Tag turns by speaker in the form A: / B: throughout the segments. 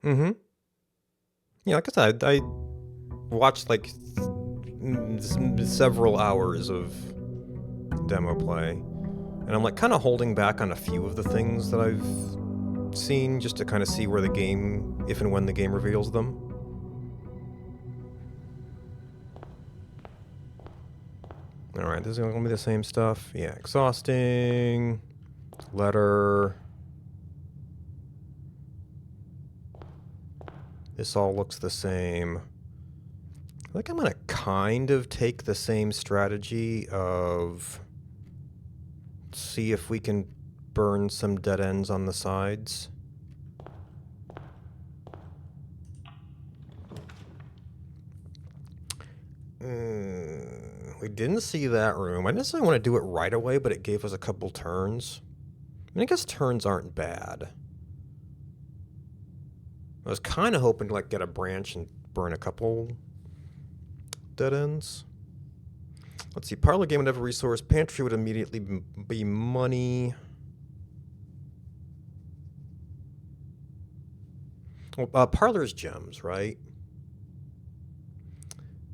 A: Mm-hmm. Yeah, like I said, I watched like several hours of demo play, and I'm like kind of holding back on a few of the things that I've seen just to kind of see where the game, if and when the game reveals them. All right, this is gonna be the same stuff. Yeah, exhausting. Letter. This all looks the same. I think I'm gonna kind of take the same strategy of see if we can burn some dead ends on the sides. We didn't see that room. I didn't necessarily want to do it right away, but it gave us a couple turns. I mean, I guess turns aren't bad. I was kind of hoping to like get a branch and burn a couple dead ends. Let's see. Parlor game would have a resource. Pantry would immediately be money. Well, Parlor's gems, right?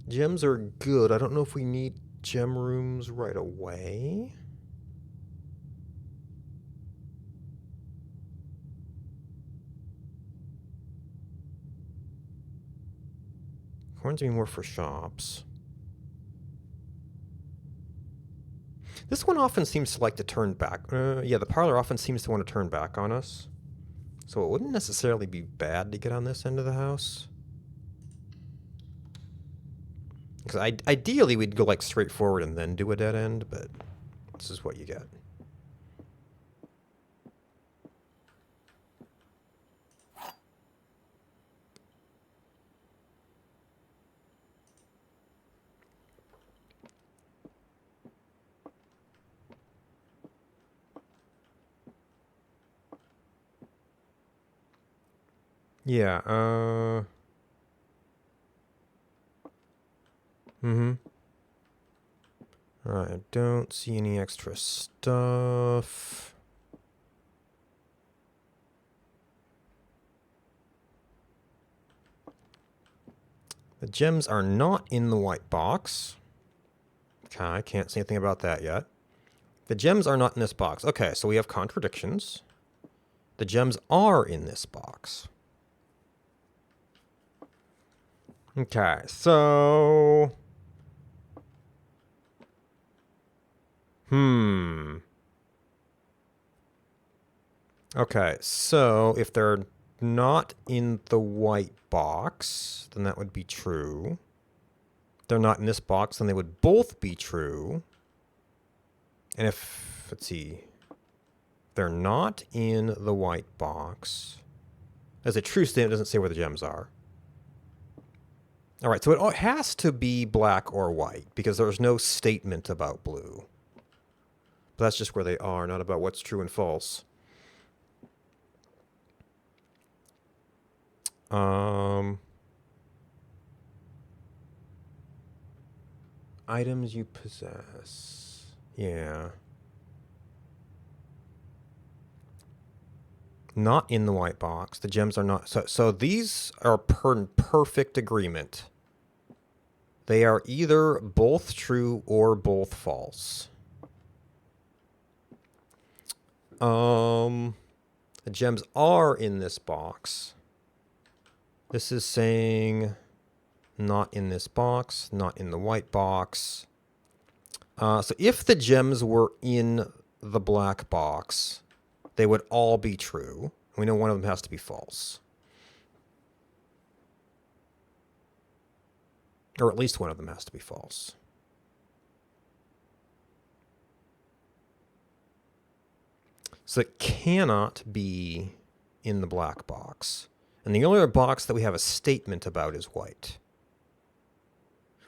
A: Gems are good. I don't know if we need gem rooms right away. Coins would be more for shops. This one often seems to like to turn back. Yeah, the parlor often seems to want to turn back on us. So it wouldn't necessarily be bad to get on this end of the house. Because ideally we'd go like straight forward and then do a dead end, but this is what you get. Yeah, mm-hmm. Alright, I don't see any extra stuff. The gems are not in the white box. Okay, I can't say anything about that yet. The gems are not in this box. Okay, so we have contradictions. The gems are in this box. Okay, so... Okay, so if they're not in the white box, then that would be true. If they're not in this box, then they would both be true. And if, let's see, they're not in the white box, as a true statement, it doesn't say where the gems are. All right, so it has to be black or white because there's no statement about blue. But that's just where they are, not about what's true and false. Items you possess. Yeah. Not in the white box. The gems are not. So these are perfect agreement. They are either both true or both false. The gems are in this box. This is saying not in this box, not in the white box. So if the gems were in the black box, they would all be true. We know one of them has to be false. Or at least one of them has to be false. So it cannot be in the black box. And the only other box that we have a statement about is white.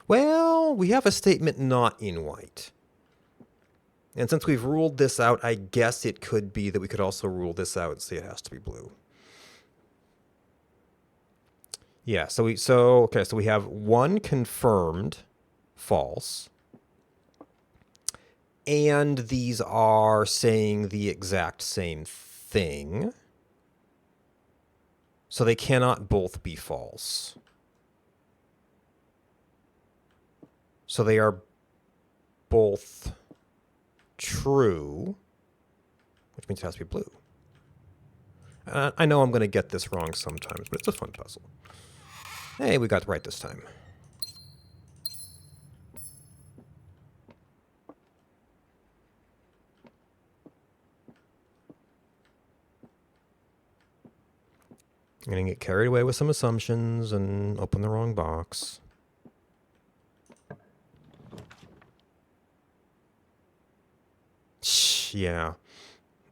A: Well, we have a statement not in white. And since we've ruled this out, I guess it could be that we could also rule this out and say it has to be blue. Yeah, so we have one confirmed false. And these are saying the exact same thing. So they cannot both be false. So they are both true, which means it has to be blue. I know I'm going to get this wrong sometimes, but it's a fun puzzle. Hey, we got it right this time. I'm going to get carried away with some assumptions and open the wrong box. Yeah.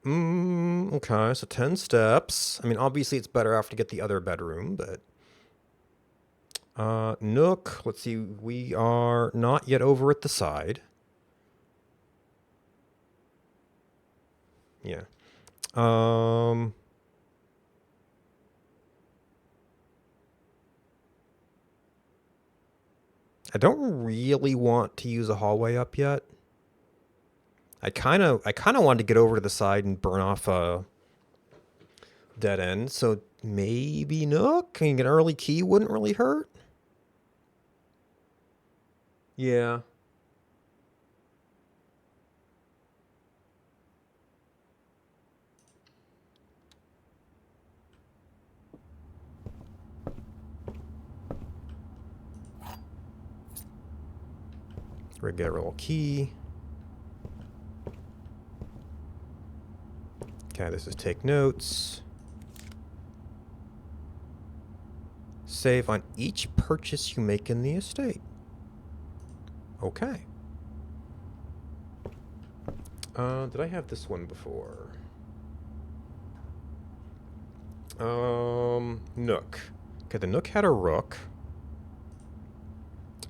A: Okay, so 10 steps. I mean, obviously it's better after to get the other bedroom, but... Nook, let's see, we are not yet over at the side. Yeah. I don't really want to use a hallway up yet. I kind of wanted to get over to the side and burn off a dead end, so maybe Nook, an early key wouldn't really hurt. Yeah. We're gonna get a little key. Okay, this is take notes. Save on each purchase you make in the estate. Okay. Did I have this one before? Nook. Okay, the Nook had a rook.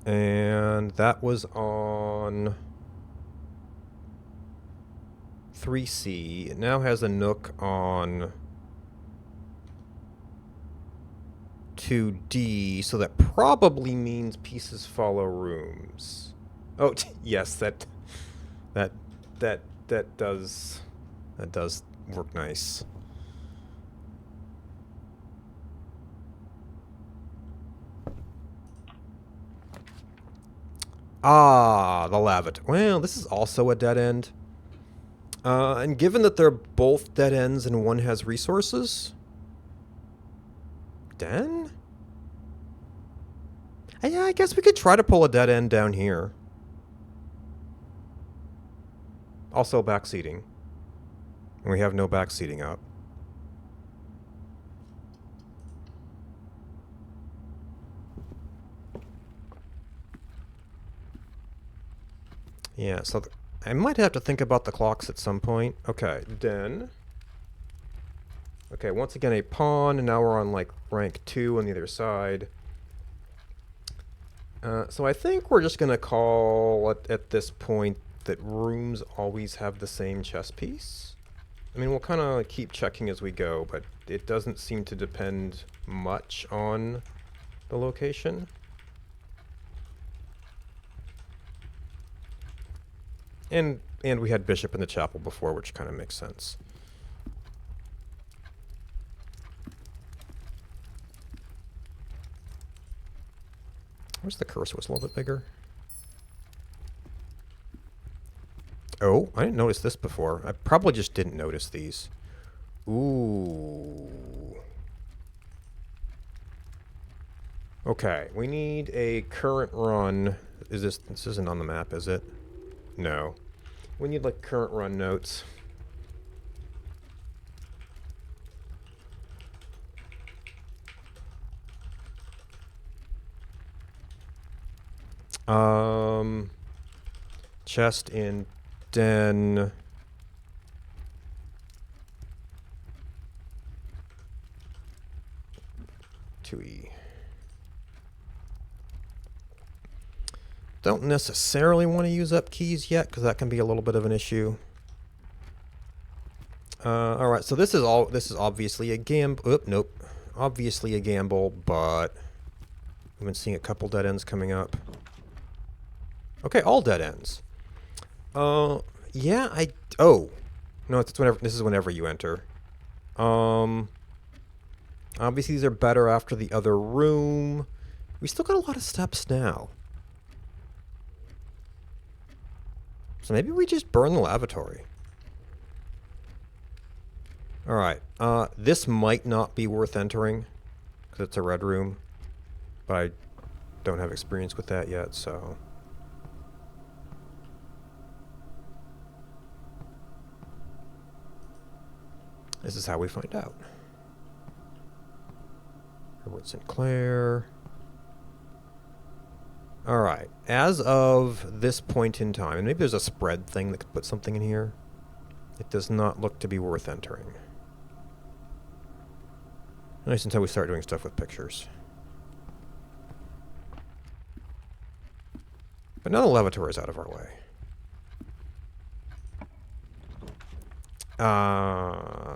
A: And that was on 3C. It now has a Nook on 2D, so that probably means pieces follow rooms. Oh, yes, that does work nice. Ah, the lavatory. Well, this is also a dead end. And given that they're both dead ends and one has resources... Den? Yeah, I guess we could try to pull a dead end down here. Also backseating. And we have no backseating up. Yeah, so I might have to think about the clocks at some point. Okay, den. Okay, once again a pawn, and now we're on like rank 2 on the other side. So I think we're just going to call at this point that rooms always have the same chess piece. I mean, we'll kind of keep checking as we go, but it doesn't seem to depend much on the location. And we had bishop in the chapel before, which kind of makes sense. Where's the cursor? Was a little bit bigger. Oh, I didn't notice this before. I probably just didn't notice these. Ooh. Okay, we need a current run. Is this isn't on the map, is it? No. We need like current run notes. Chest in den. E. Don't necessarily want to use up keys yet, because that can be a little bit of an issue. All right, so this is obviously a gamble. Oop, nope. Obviously a gamble, but we've been seeing a couple dead ends coming up. Okay, all dead ends. Yeah, oh. No, this is whenever you enter. Obviously, these are better after the other room. We still got a lot of steps now. So maybe we just burn the lavatory. Alright, this might not be worth entering, because it's a red room. But I don't have experience with that yet, so... This is how we find out. Edward Sinclair. Alright, as of this point in time, and maybe there's a spread thing that could put something in here. It does not look to be worth entering. At least until we start doing stuff with pictures. But now the lavatory is out of our way.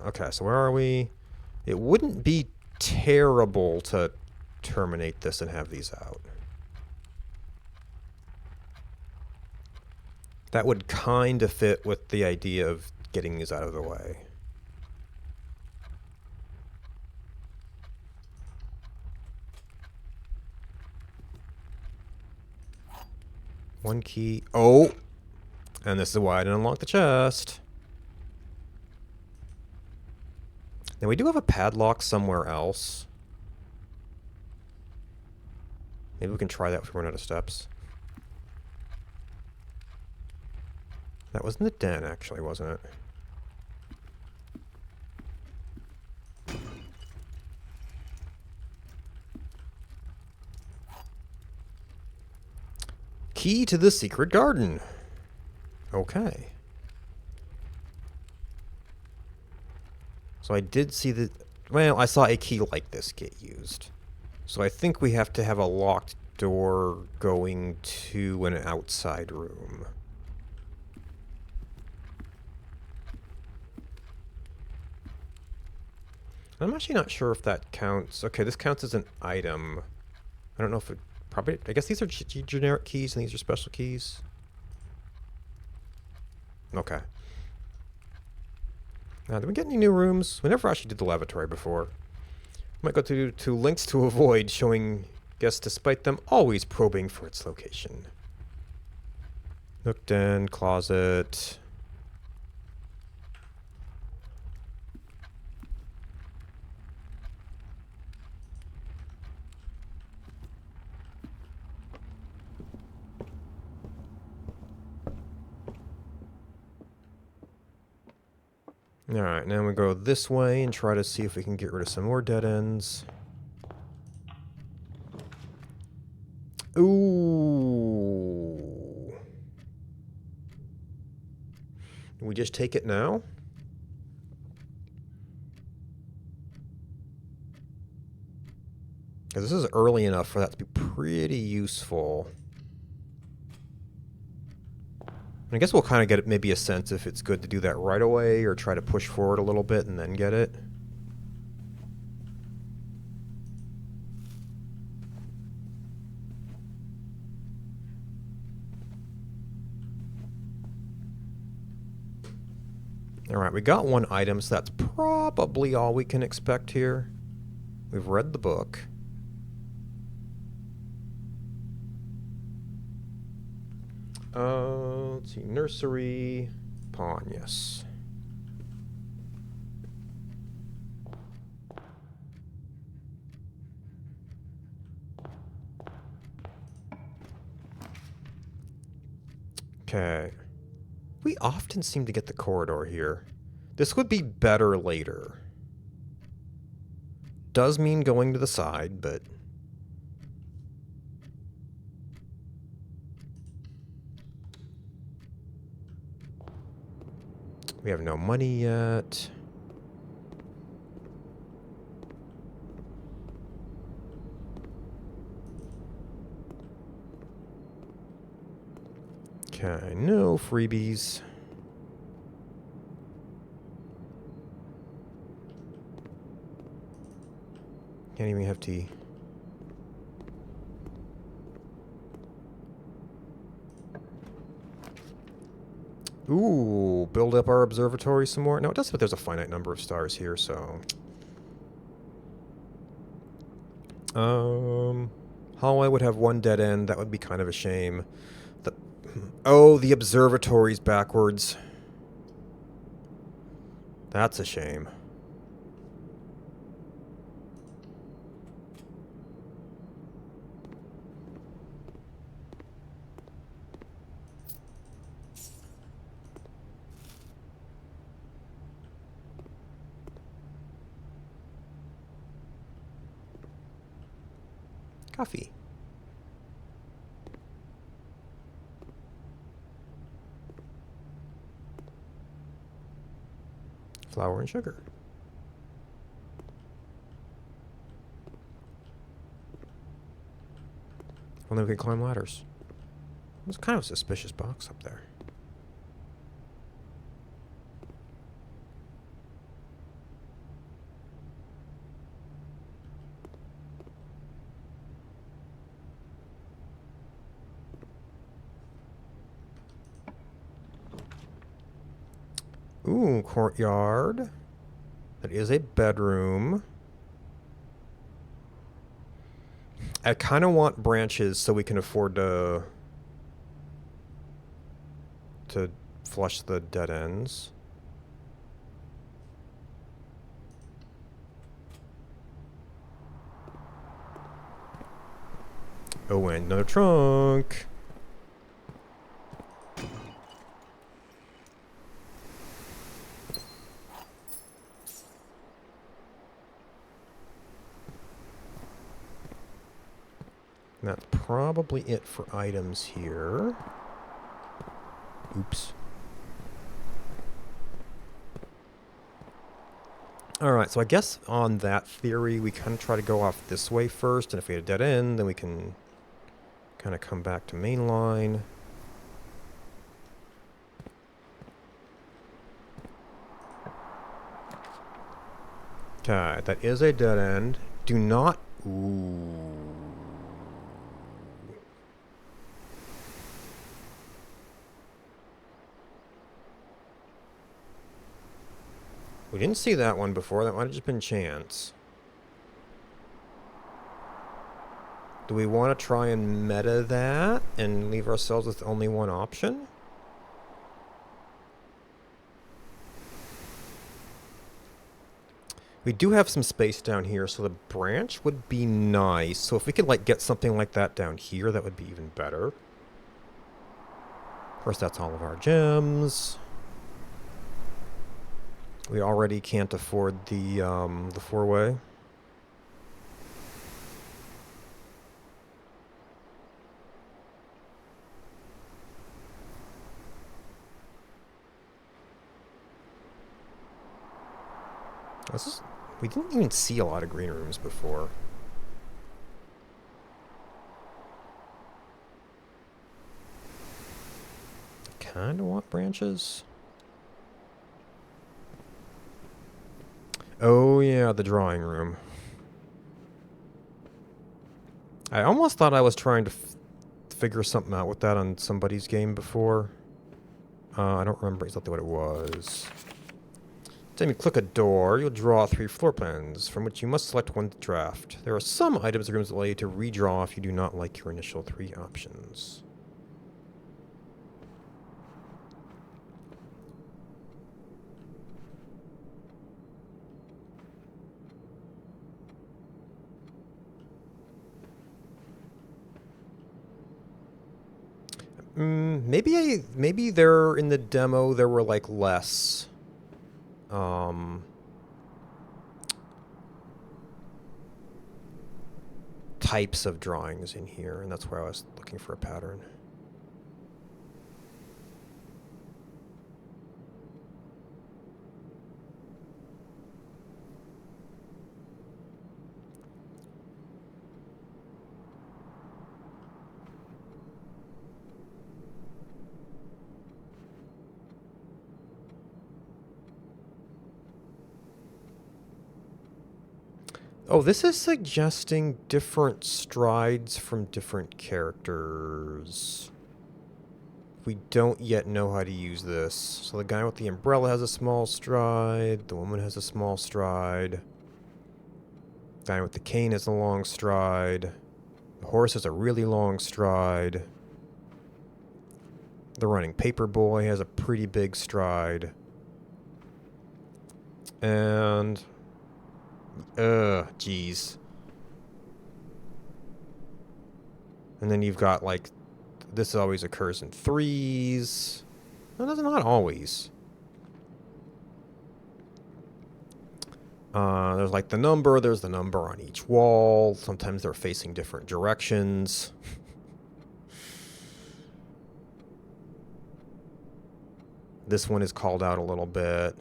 A: Okay, so where are we? It wouldn't be terrible to terminate this and have these out. That would kind of fit with the idea of getting these out of the way. One key. Oh! And this is why I didn't unlock the chest. Now we do have a padlock somewhere else. Maybe we can try that if we run out of steps. That was in the den, actually, wasn't it? Key to the secret garden. Okay. So I did see the... Well, I saw a key like this get used. So I think we have to have a locked door going to an outside room. I'm actually not sure if that counts. Okay, this counts as an item. I don't know if it... Probably... I guess these are generic keys and these are special keys. Okay. Now, did we get any new rooms? We never actually did the lavatory before. Might go to links to avoid, showing guests despite them always probing for its location. Nook den, closet. Alright, now we go this way and try to see if we can get rid of some more dead ends. Ooh. Do we just take it now? Because this is early enough for that to be pretty useful. I guess we'll kind of get maybe a sense if it's good to do that right away or try to push forward a little bit and then get it. Alright, we got one item, so that's probably all we can expect here. We've read the book. Let's see, nursery, pawn, yes. Okay. We often seem to get the corridor here. This would be better later. Does mean going to the side, but... We have no money yet. Okay, no freebies. Can't even have tea. Ooh, build up our observatory some more. No, it does, but there's a finite number of stars here, so... Hallway would have one dead end. That would be kind of a shame. The, oh, the observatory's backwards. That's a shame. Coffee. Flour and sugar. Only we can climb ladders. It was kind of a suspicious box up there. Ooh, courtyard. That is a bedroom. I kind of want branches so we can afford to flush the dead ends. Oh, and another trunk. And that's probably it for items here. Oops. Alright, so I guess on that theory, we kind of try to go off this way first, and if we had a dead end, then we can kind of come back to main line. Okay, that is a dead end. Do not... Ooh. We didn't see that one before. That might have just been chance. Do we want to try and meta that and leave ourselves with only one option? We do have some space down here, so the branch would be nice. So if we could like get something like that down here, that would be even better. Of course, that's all of our gems. We already can't afford the four-way. We didn't even see a lot of green rooms before. Kinda want branches. Oh yeah, the drawing room. I almost thought I was trying to figure something out with that on somebody's game before. I don't remember exactly what it was. Time you click a door, you'll draw 3 floor plans, from which you must select one to draft. There are some items or rooms that allow you to redraw if you do not like your initial 3 options. Maybe there in the demo there were like less types of drawings in here, and that's where I was looking for a pattern. Oh, this is suggesting different strides from different characters. We don't yet know how to use this. So the guy with the umbrella has a small stride. The woman has a small stride. Guy with the cane has a long stride. The horse has a really long stride. The running paper boy has a pretty big stride. And... geez. And then you've got, like... This always occurs in threes. No, that's not always. There's like the number. There's the number on each wall. Sometimes they're facing different directions. This one is called out a little bit.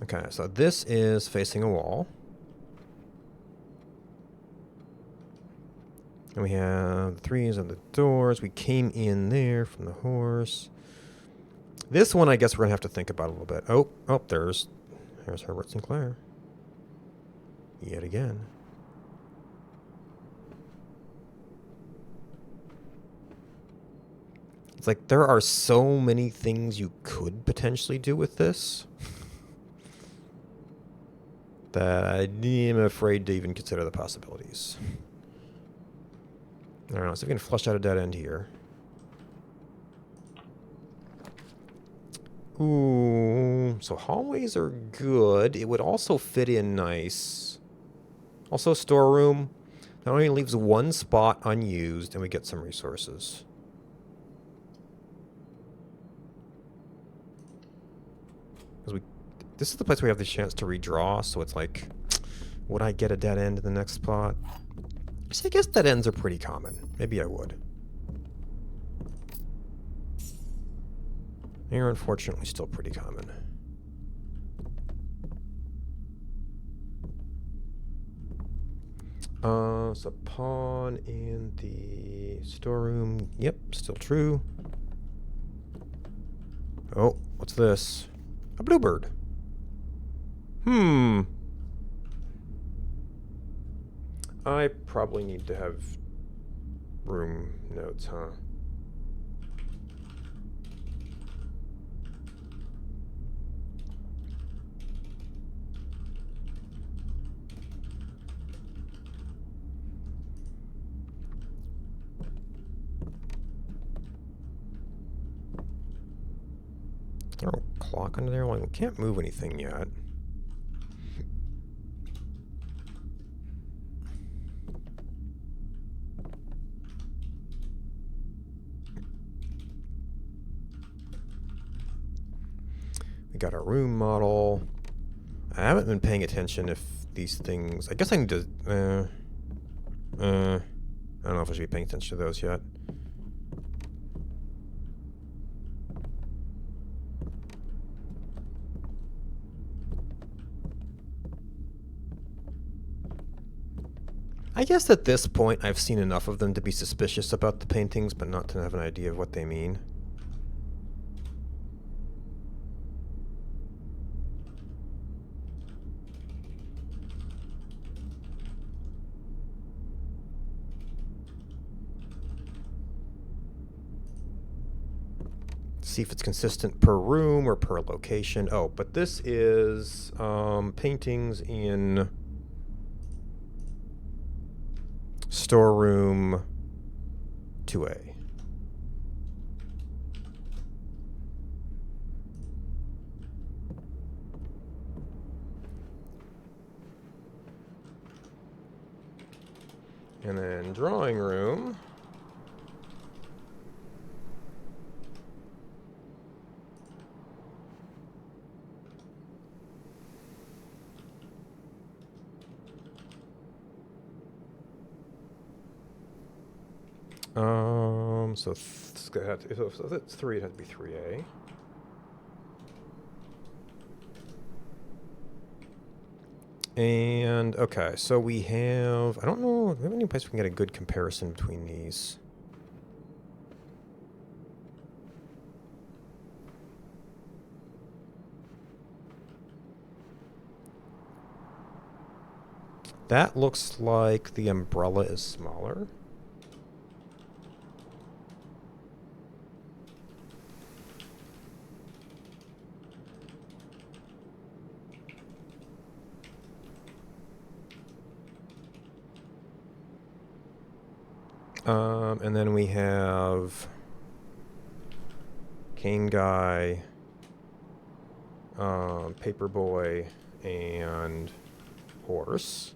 A: Okay, so this is facing a wall. And we have the threes and the doors. We came in there from the horse. This one, I guess we're going to have to think about a little bit. Oh, there's Herbert Sinclair. Yet again. It's like there are so many things you could potentially do with this that I am afraid to even consider the possibilities. I don't know, so we can flush out a dead end here. Ooh, so hallways are good. It would also fit in nice. Also storeroom. That only leaves one spot unused and we get some resources. This is the place where we have the chance to redraw, so it's like, would I get a dead end in the next spot? So I guess dead ends are pretty common. Maybe I would. They're unfortunately still pretty common. So pawn in the storeroom. Yep, still true. Oh, what's this? A bluebird. I probably need to have room notes, huh? Throw a clock under there? Well, we can't move anything yet. We got our room model. I haven't been paying attention if these things... I guess I need to... I don't know if I should be paying attention to those yet. I guess at this point I've seen enough of them to be suspicious about the paintings, but not to have an idea of what they mean. See if it's consistent per room or per location. Oh, but this is paintings in storeroom 2A. And then drawing room. So if it's 3, it has to be 3A. And, okay, so we have... I don't know... Do we have any place we can get a good comparison between these? That looks like the umbrella is smaller. And then we have Cane Guy, Paperboy, and Horse.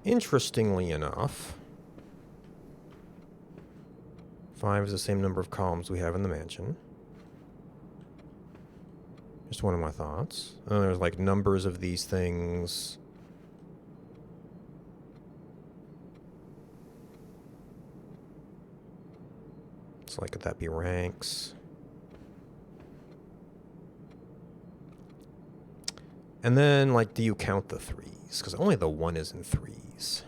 A: Interestingly enough, 5 is the same number of columns we have in the mansion. Just one of my thoughts. And there's like numbers of these things. So like, could that be ranks? And then, like, do you count the 3s? Because only the 1 is in 3s.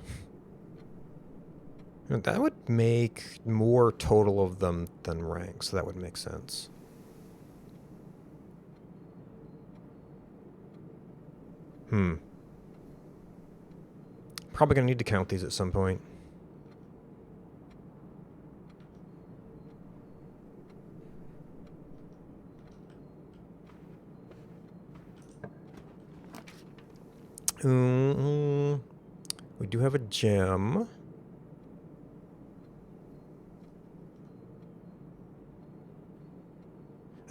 A: That would make more total of them than ranks, so that would make sense. Probably gonna need to count these at some point. We do have a gem.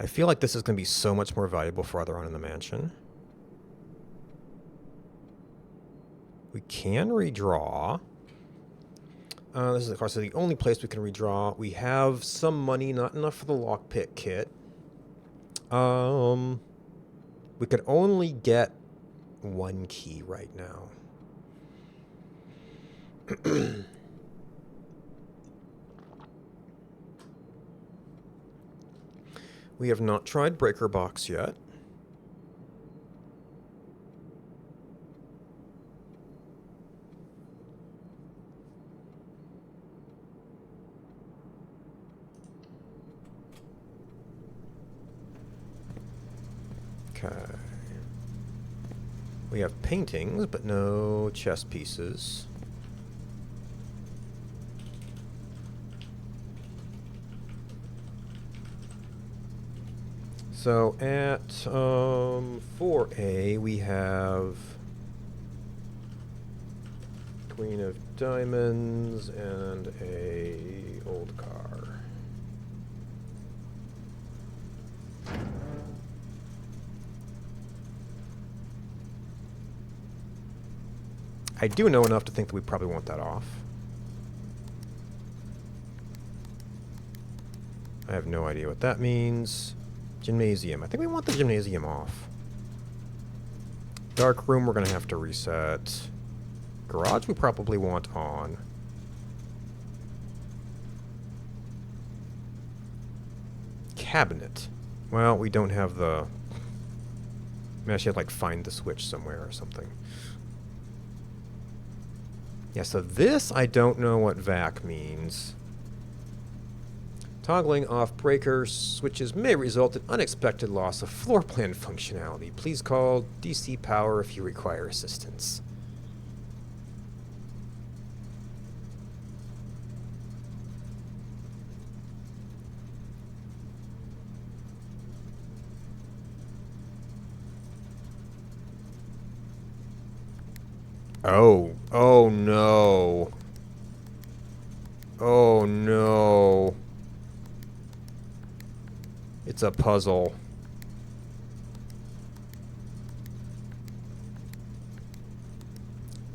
A: I feel like this is going to be so much more valuable farther on in the mansion. We can redraw. This is, of course, the only place we can redraw. We have some money, not enough for the lockpick kit. We could only get 1 key right now. We have not tried Breaker Box yet. Okay. We have paintings, but no chess pieces. So at 4A, we have Queen of Diamonds and a old car. I do know enough to think that we probably want that off. I have no idea what that means. Gymnasium. I think we want the gymnasium off. Dark room we're going to have to reset. Garage we probably want on. Cabinet. Well, we don't have the... Maybe I should like find the switch somewhere or something. Yeah, so this I don't know what VAC means. Toggling off breaker switches may result in unexpected loss of floor plan functionality. Please call DC Power if you require assistance. Oh. Oh no. Oh no. It's a puzzle.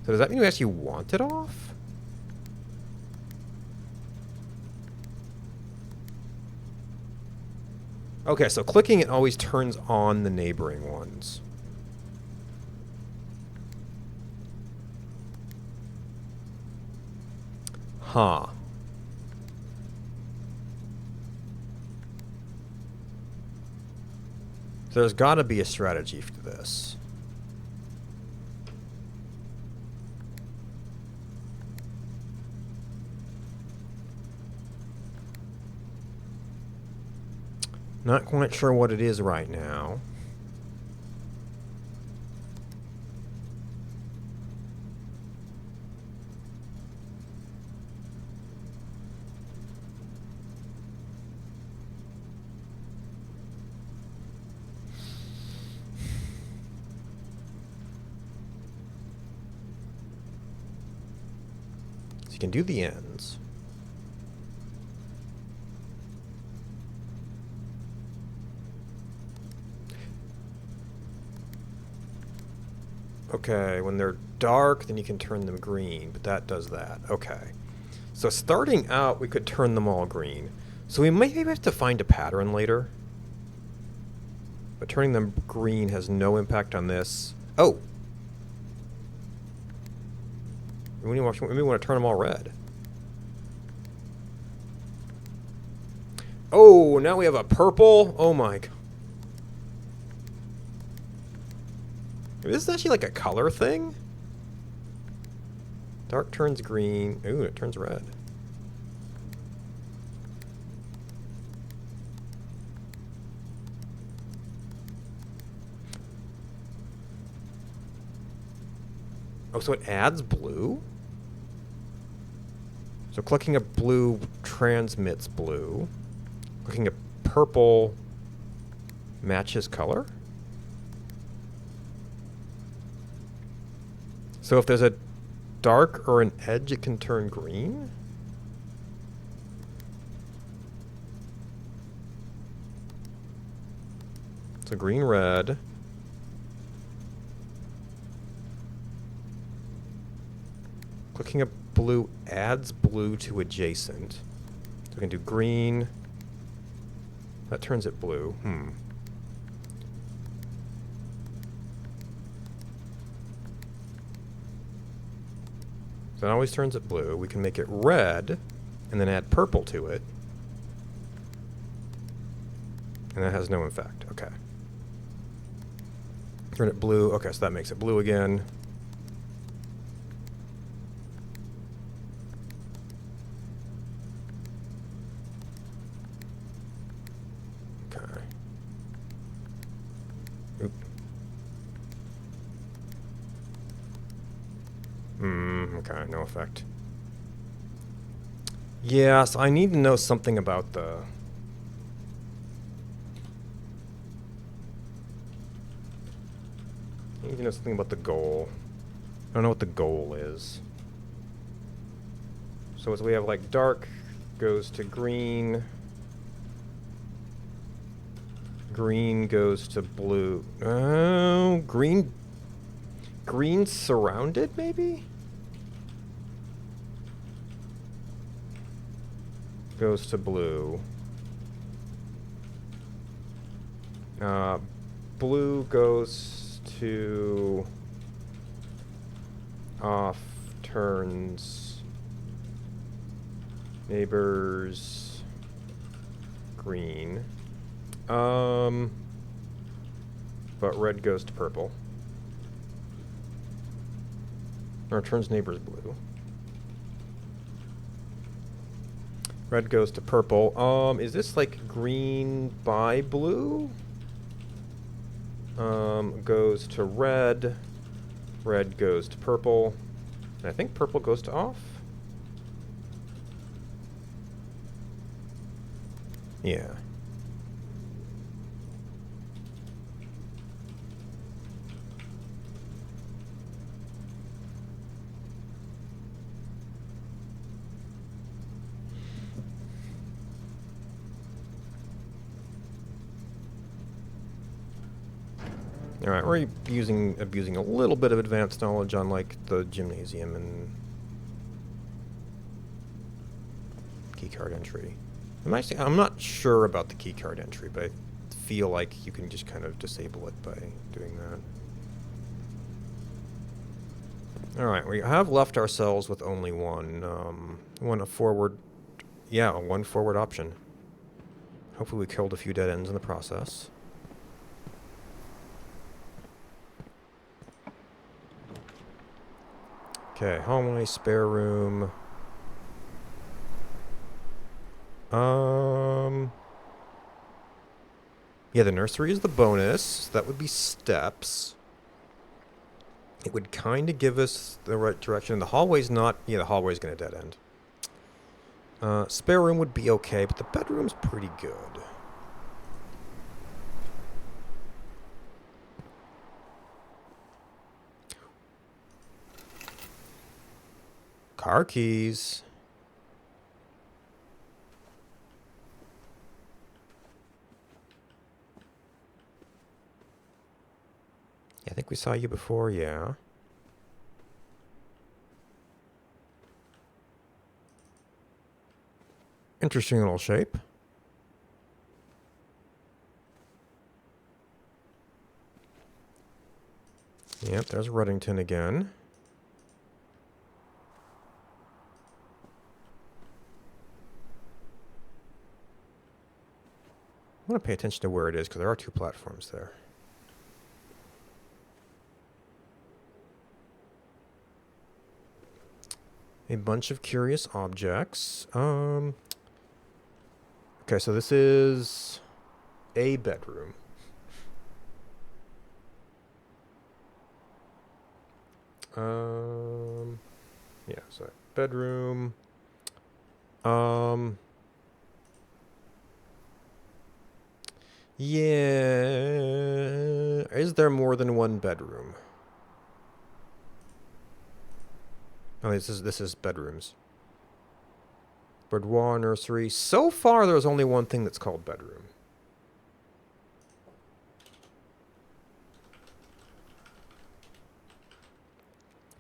A: So does that mean we actually want it off? Okay, so clicking it always turns on the neighboring ones. Huh. So there's got to be a strategy for this. Not quite sure what it is right now. you can do the ends. Okay, when they're dark, then you can turn them green, but that does that. Okay. So starting out, we could turn them all green. So we might maybe have to find a pattern later. But turning them green has no impact on this. Oh! We want to turn them all red. Oh, now we have a purple? Oh my god. This is actually like a color thing? Dark turns green. Ooh, it turns red. Oh, so it adds blue? So clicking a blue transmits blue. Clicking a purple matches color? So if there's a dark or an edge, it can turn green? So green, red. Clicking a blue adds blue to adjacent. So we can do green. That turns it blue. So it always turns it blue. We can make it red, and then add purple to it. And that has no effect. Okay. Turn it blue. Okay, so that makes it blue again. Okay. Oop. Okay, no effect. Yes, I need to know something about the... I need to know something about the goal. I don't know what the goal is. So as we have like dark goes to green. Green goes to blue. Oh, green... Green surrounded, maybe? Goes to blue. Blue goes to off, turns, neighbors, green. But red goes to purple. Or turns neighbors blue. Red goes to purple. Is this like green by blue? Goes to red. Red goes to purple. And I think purple goes to off. Yeah. All right, we're abusing a little bit of advanced knowledge on like the gymnasium and keycard entry. I'm not sure about the keycard entry, but I feel like you can just kind of disable it by doing that. All right, we have left ourselves with only one forward, yeah, one forward option. Hopefully we killed a few dead ends in the process. Okay, hallway, spare room. Yeah, the nursery is the bonus. That would be steps. It would kind of give us the right direction. The hallway's not... Yeah, the hallway's going to dead end. Spare room would be okay, but the bedroom's pretty good. Car keys. Yeah, I think we saw you before, yeah. Interesting little shape. Yep, there's Ruddington again. I want to pay attention to where it is because there are 2 platforms there. A bunch of curious objects. Okay, so this is a bedroom. Yeah, so bedroom. Yeah. Is there more than one bedroom? Oh, this is bedrooms. Boudoir, nursery. So far, there's only one thing that's called bedroom.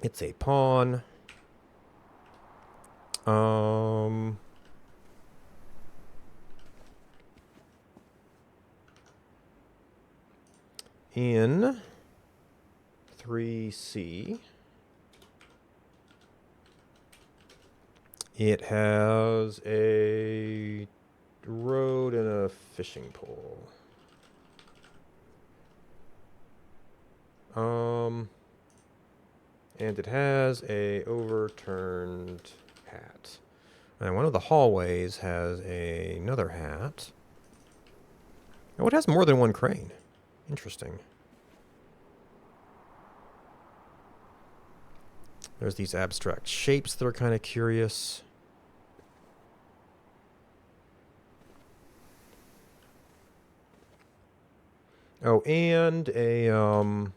A: It's a pawn. In 3C, it has a road and a fishing pole. And it has a overturned hat. And one of the hallways has another hat. Oh, it has more than one crane. Interesting. There's these abstract shapes that are kind of curious. Oh, and a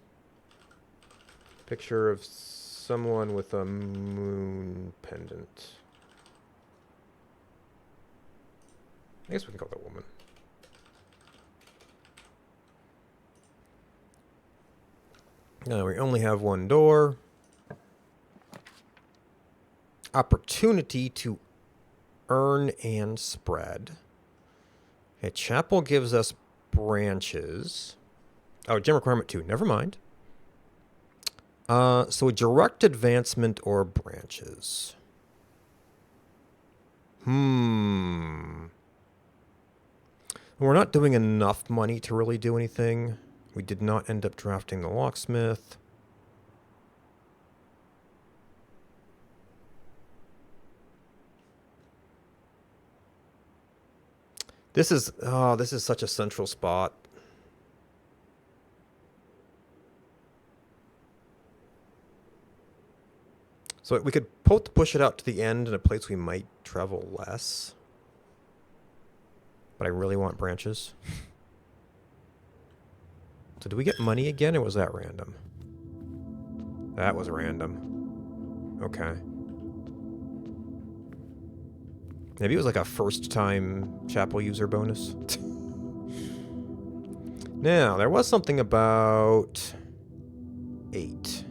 A: picture of someone with a moon pendant. I guess we can call that woman. Now we only have one door. Opportunity to earn and spread. Okay, chapel gives us branches. Oh, gem requirement 2. Never mind. So a direct advancement or branches. We're not doing enough money to really do anything. We did not end up drafting the locksmith. This is such a central spot. So we could both push it out to the end in a place we might travel less. But I really want branches. So do we get money again, or was that random? That was random. Okay. Maybe it was like a first-time chapel user bonus. Now, there was something about 8.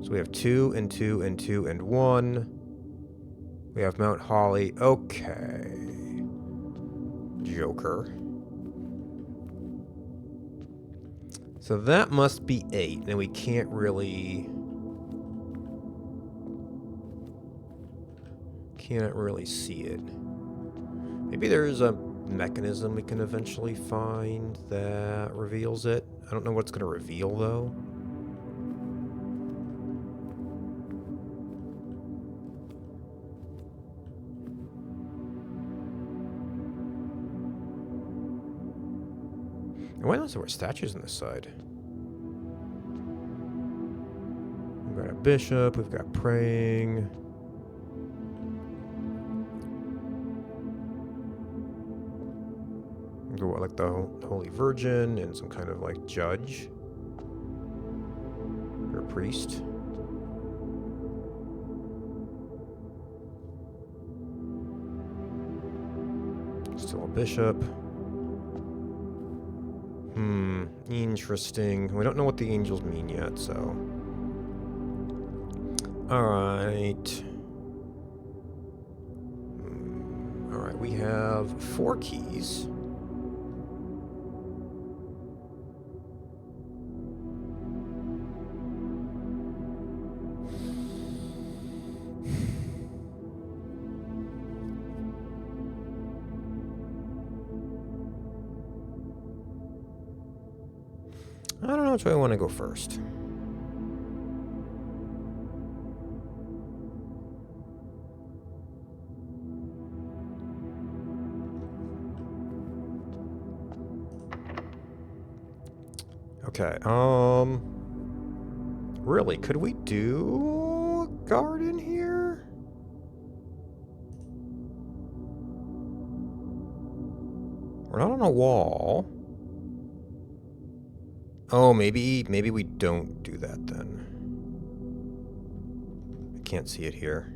A: So we have 2 and 2 and 2 and 1. We have Mount Holly. Okay. Joker. So that must be 8, and we can't really see it. Maybe there's a mechanism we can eventually find that reveals it. I don't know what it's going to reveal, though. And why not there were statues on this side? We've got a bishop, we've got praying. Go like the Holy Virgin and some kind of like judge or priest. bishop. Interesting. We don't know what the angels mean yet, so. Alright. Alright, we have 4 keys. I don't know which way I want to go first. Okay, really, could we do a garden here? We're not on a wall. Oh, maybe we don't do that then. I can't see it here.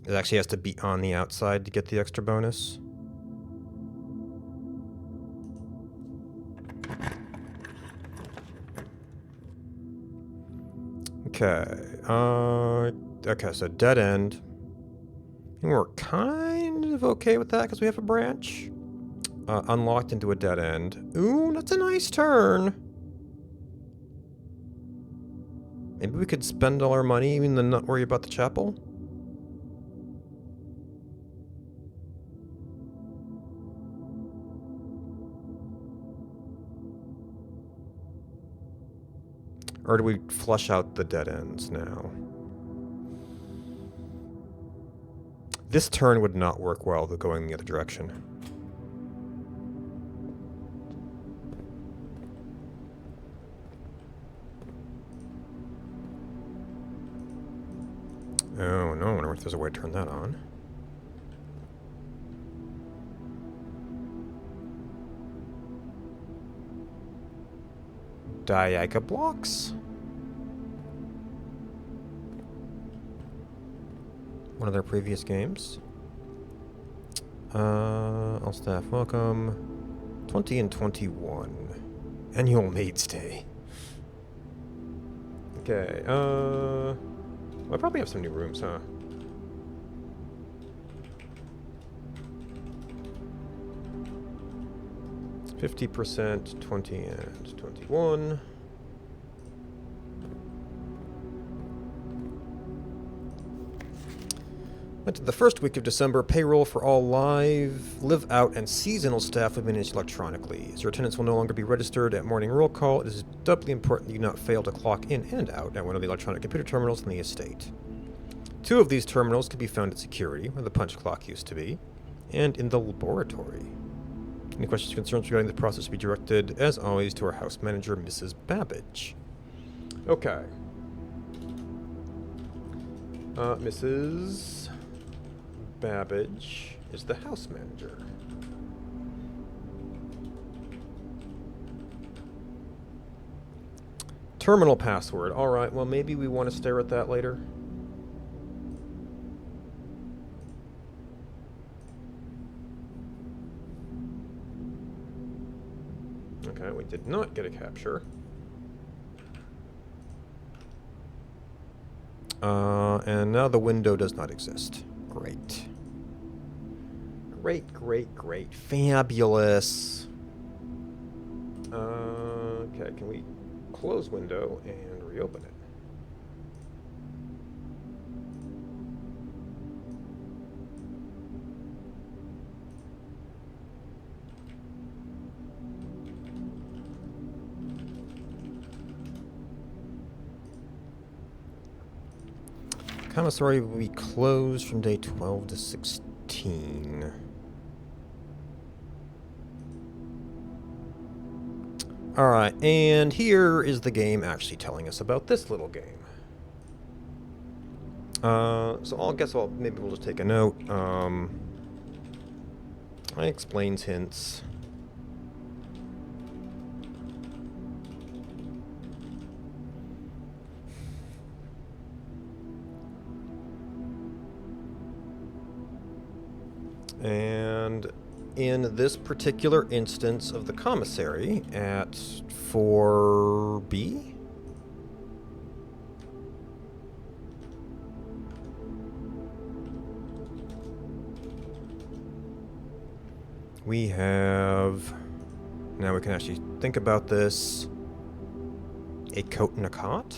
A: It actually has to be on the outside to get the extra bonus. Okay. Okay, so dead end. And we're kind of okay with that because we have a branch. Unlocked into a dead end. Ooh, that's a nice turn. Maybe we could spend all our money even then not worry about the chapel? Or do we flush out the dead ends now? This turn would not work well going the other direction. Oh no, I wonder if there's a way to turn that on. Diaga blocks? One of their previous games. All staff welcome. 20 and 21. Annual Maid's Day. Okay, I probably have some new rooms, huh? It's 50%, 20 and 21. Into the first week of December, payroll for all live out, and seasonal staff will be managed electronically. As your attendance will no longer be registered at morning roll call, it is doubly important that you not fail to clock in and out at one of the electronic computer terminals in the estate. 2 of these terminals can be found at security, where the punch clock used to be, and in the laboratory. Any questions or concerns regarding the process will be directed, as always, to our house manager, Mrs. Babbage. Okay. Mrs. Babbage is the house manager. Terminal password. Alright, well maybe we want to stare at that later. Okay, we did not get a capture. And now the window does not exist. Great. Great. Fabulous. Okay, can we close window and reopen it? Commissary will be closed from day 12 to 16. Alright, and here is the game actually telling us about this little game. So I guess maybe we'll just take a note. It explains hints. And in this particular instance of the commissary at 4B. We have... Now we can actually think about this. A coat and a cot?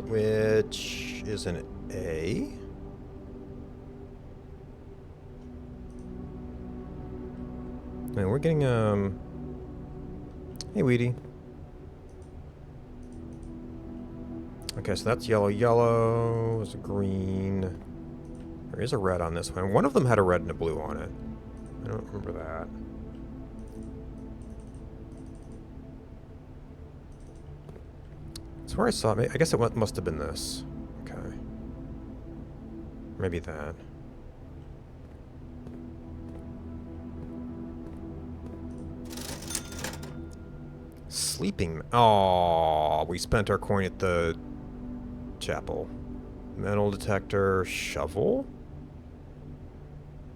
A: Which is an A. And we're getting, hey, Weedy. Okay, so that's yellow. Yellow is a green. There is a red on this one. One of them had a red and a blue on it. I don't remember that. That's where I saw it. I guess it must have been this. Okay. Maybe that. Sleeping. Oh, we spent our coin at the chapel. Metal detector, shovel,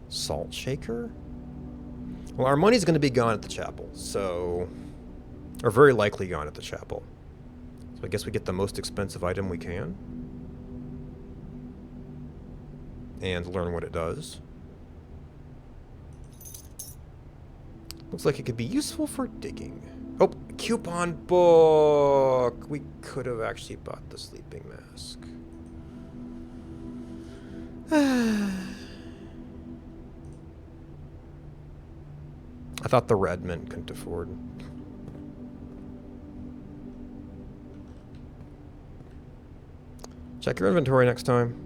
A: salt shaker. Well, our money's going to be gone at the chapel, so, or very likely gone at the chapel. So I guess we get the most expensive item we can, and learn what it does. Looks like it could be useful for digging. Oh, coupon book! We could have actually bought the sleeping mask. I thought the red meant couldn't afford. Check your inventory next time.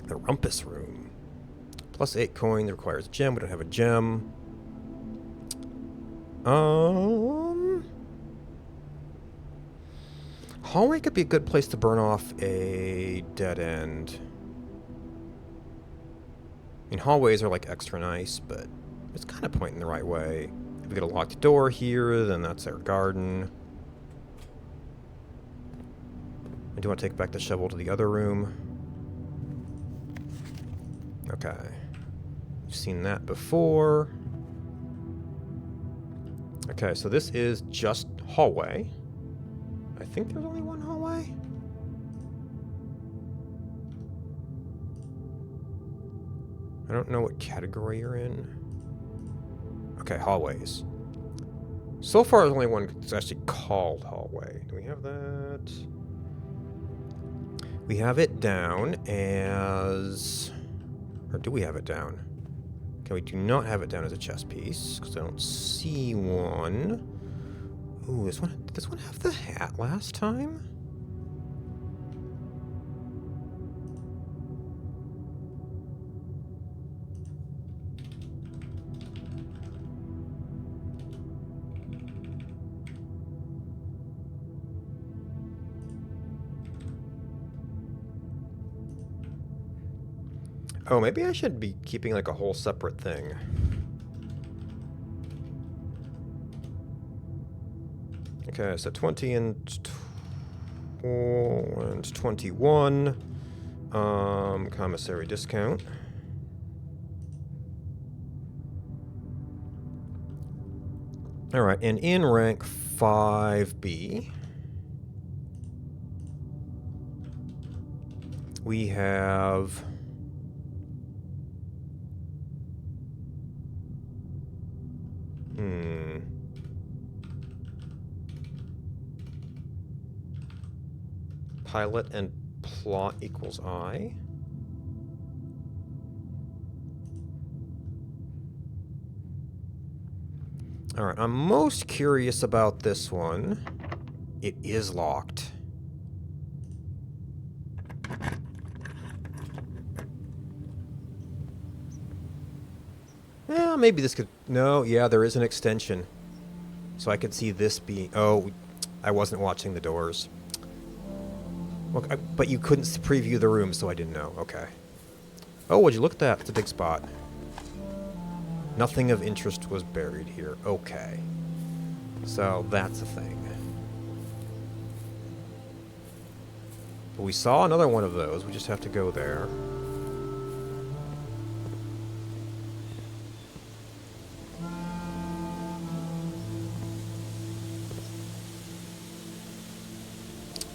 A: The rumpus room. Plus 8 coin, that requires a gem. We don't have a gem. Hallway could be a good place to burn off a dead end. I mean, hallways are like extra nice, but it's kind of pointing the right way. If we get a locked door here, then that's our garden. I do want to take back the shovel to the other room. Okay. We've seen that before. Okay, so this is just hallway. I think there's only one hallway. I don't know what category you're in. Okay, hallways. So far, there's only one that's actually called hallway. Do we have that? We have it down as... Or do we have it down? Okay, we do not have it down as a chess piece, because I don't see one. Ooh, did this one have the hat last time? Oh, maybe I should be keeping like a whole separate thing. Okay, so 20 and 21. Commissary discount. All right, and in rank 5B, we have... Pilot and plot equals I. All right, I'm most curious about this one. It is locked. Yeah, maybe this could... No, yeah, there is an extension. So I could see this being... Oh, I wasn't watching the doors. Well, but you couldn't preview the room, so I didn't know. Okay. Oh, would you look at that? It's a big spot. Nothing of interest was buried here. Okay. So that's a thing. But we saw another one of those. We just have to go there.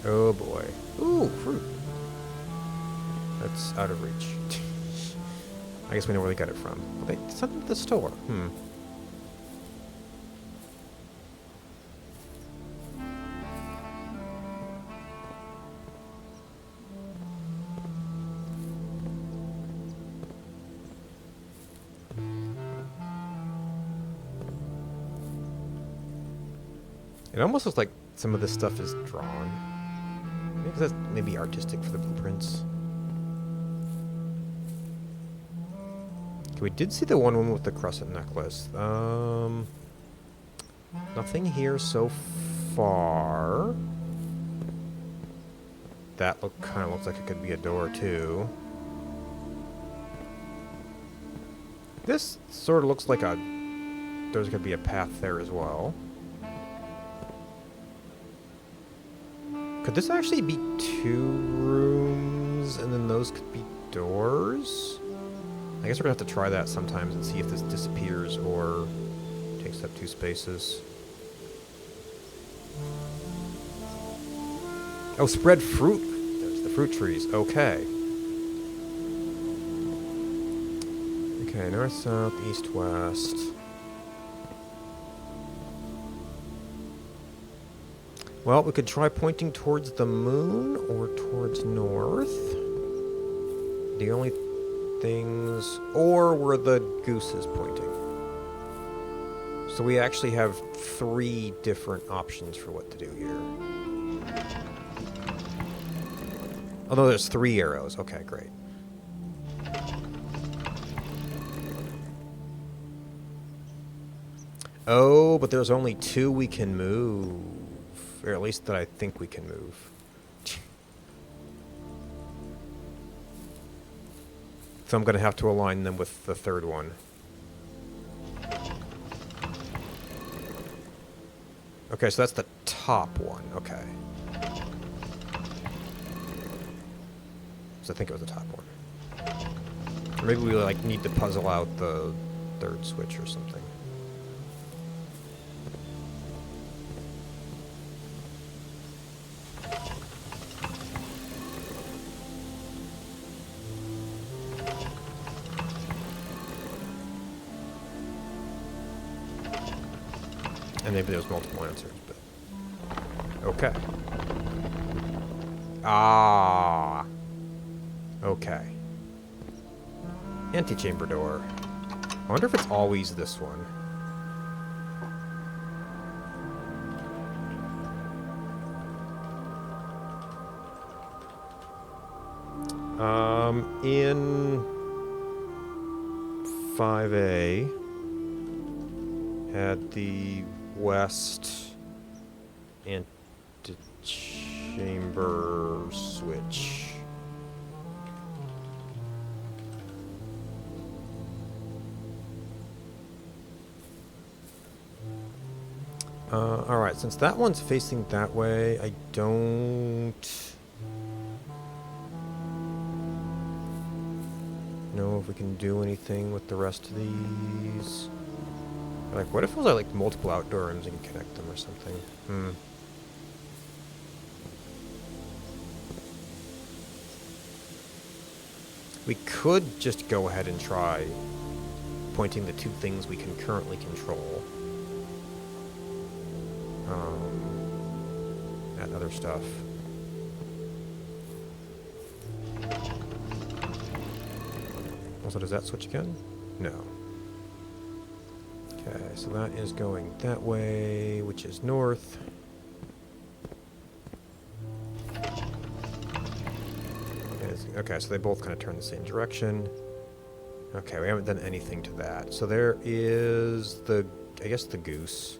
A: Oh boy. Ooh, fruit. That's out of reach. I guess we know where they got it from. They sent it to the store. It almost looks like some of this stuff is drawn. Maybe that's maybe artistic for the blueprints. Okay, we did see the one with the crescent necklace. Nothing here so far. That kind of looks like it could be a door too. This sort of looks like there's gonna be a path there as well. Could this actually be 2 rooms, and then those could be doors? I guess we're gonna have to try that sometimes and see if this disappears or takes up 2 spaces. Oh, spread fruit. There's the fruit trees. Okay. Okay, north, south, east, west. Well, we could try pointing towards the moon or towards north. The only things... Or where the goose is pointing. So we actually have 3 different options for what to do here. Although there's 3 arrows. Okay, great. Oh, but there's only 2 we can move. Or at least that I think we can move. So I'm going to have to align them with the 3rd one. Okay, so that's the top one. Okay. So I think it was the top one. Or maybe we like need to puzzle out the 3rd switch or something. And maybe there's multiple answers, but... Okay. Ah. Okay. Antechamber door. I wonder if it's always this one. In 5A had the west antechamber switch. Alright, since that one's facing that way, I don't know if we can do anything with the rest of these. Like, what if those are like multiple outdoor rooms and connect them or something? We could just go ahead and try pointing the 2 things we can currently control at other stuff. Also, does that switch again? No. Okay, so that is going that way, which is north. Okay, so they both kind of turn the same direction. Okay, we haven't done anything to that. So there is the, I guess, the goose.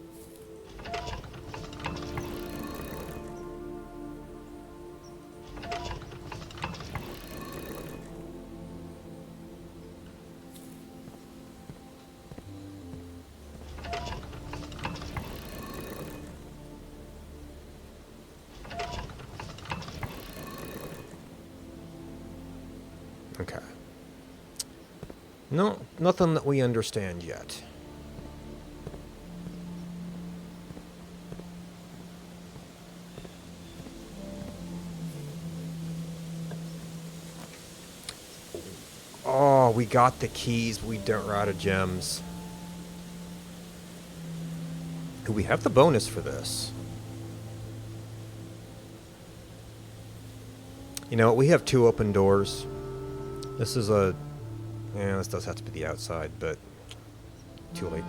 A: No, nothing that we understand yet. Oh, we got the keys, but we don't run out of gems. Do we have the bonus for this? You know, we have 2 open doors. This is a... Yeah, this does have to be the outside, but too late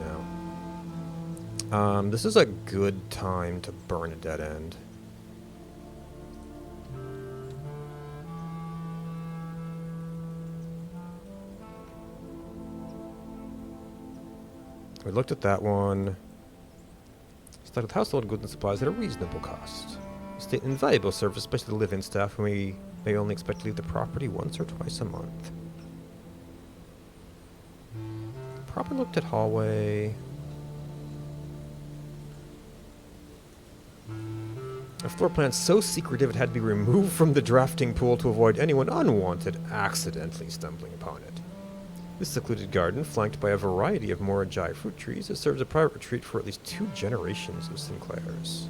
A: now. This is a good time to burn a dead end. We looked at that one. Started with household goods and supplies at a reasonable cost. State invaluable service, especially the live-in staff, when we may only expect to leave the property once or twice a month. Probably looked at hallway. A floor plan so secretive it had to be removed from the drafting pool to avoid anyone unwanted accidentally stumbling upon it. This secluded garden, flanked by a variety of Moragi fruit trees, has served as a private retreat for at least 2 generations of Sinclairs.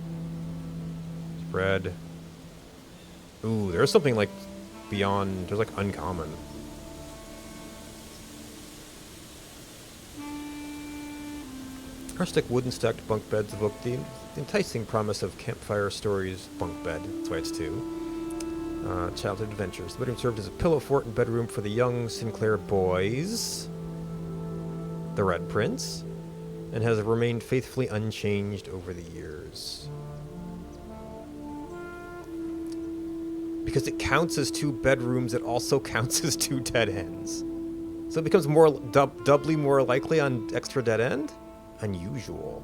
A: Spread. Ooh, there's something like beyond, there's like uncommon. Rustic wooden stacked bunk beds evoke the enticing promise of Campfire Stories bunk bed. That's why it's 2. Childhood adventures. The bedroom served as a pillow fort and bedroom for the young Sinclair boys. The Red Prince. And has remained faithfully unchanged over the years. Because it counts as 2 bedrooms, it also counts as 2 dead ends. So it becomes more doubly more likely on extra dead end? Unusual.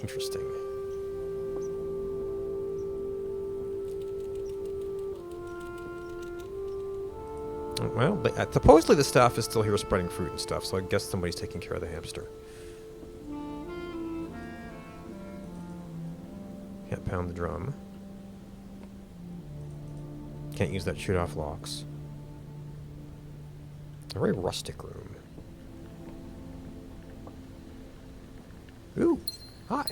A: Interesting. Well, supposedly the staff is still here spreading fruit and stuff, so I guess somebody's taking care of the hamster. Can't pound the drum. Can't use that shoot off locks. A very rustic room. Ooh, hi.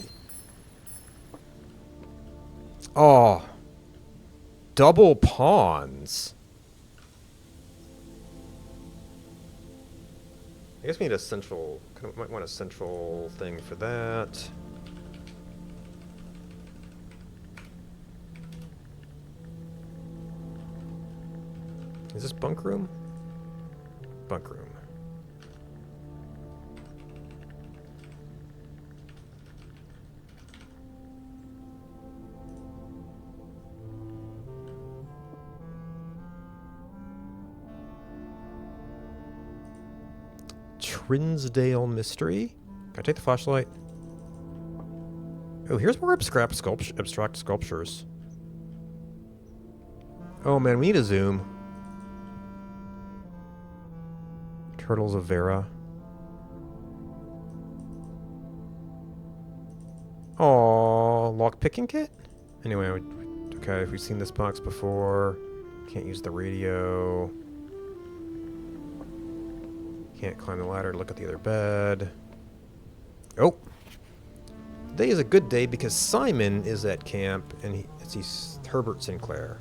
A: Oh, double pawns. I guess we need a central, might want a central thing for that. Is this bunk room? Bunk room. Trinsdale Mystery. Can I take the flashlight? Oh, here's more abstract sculptures. Oh man, we need a zoom. Turtles of Vera. Aww, lock-picking kit? Anyway, okay, we've seen this box before. Can't use the radio. Can't climb the ladder to look at the other bed. Oh! Today is a good day because Simon is at camp and he's Herbert Sinclair.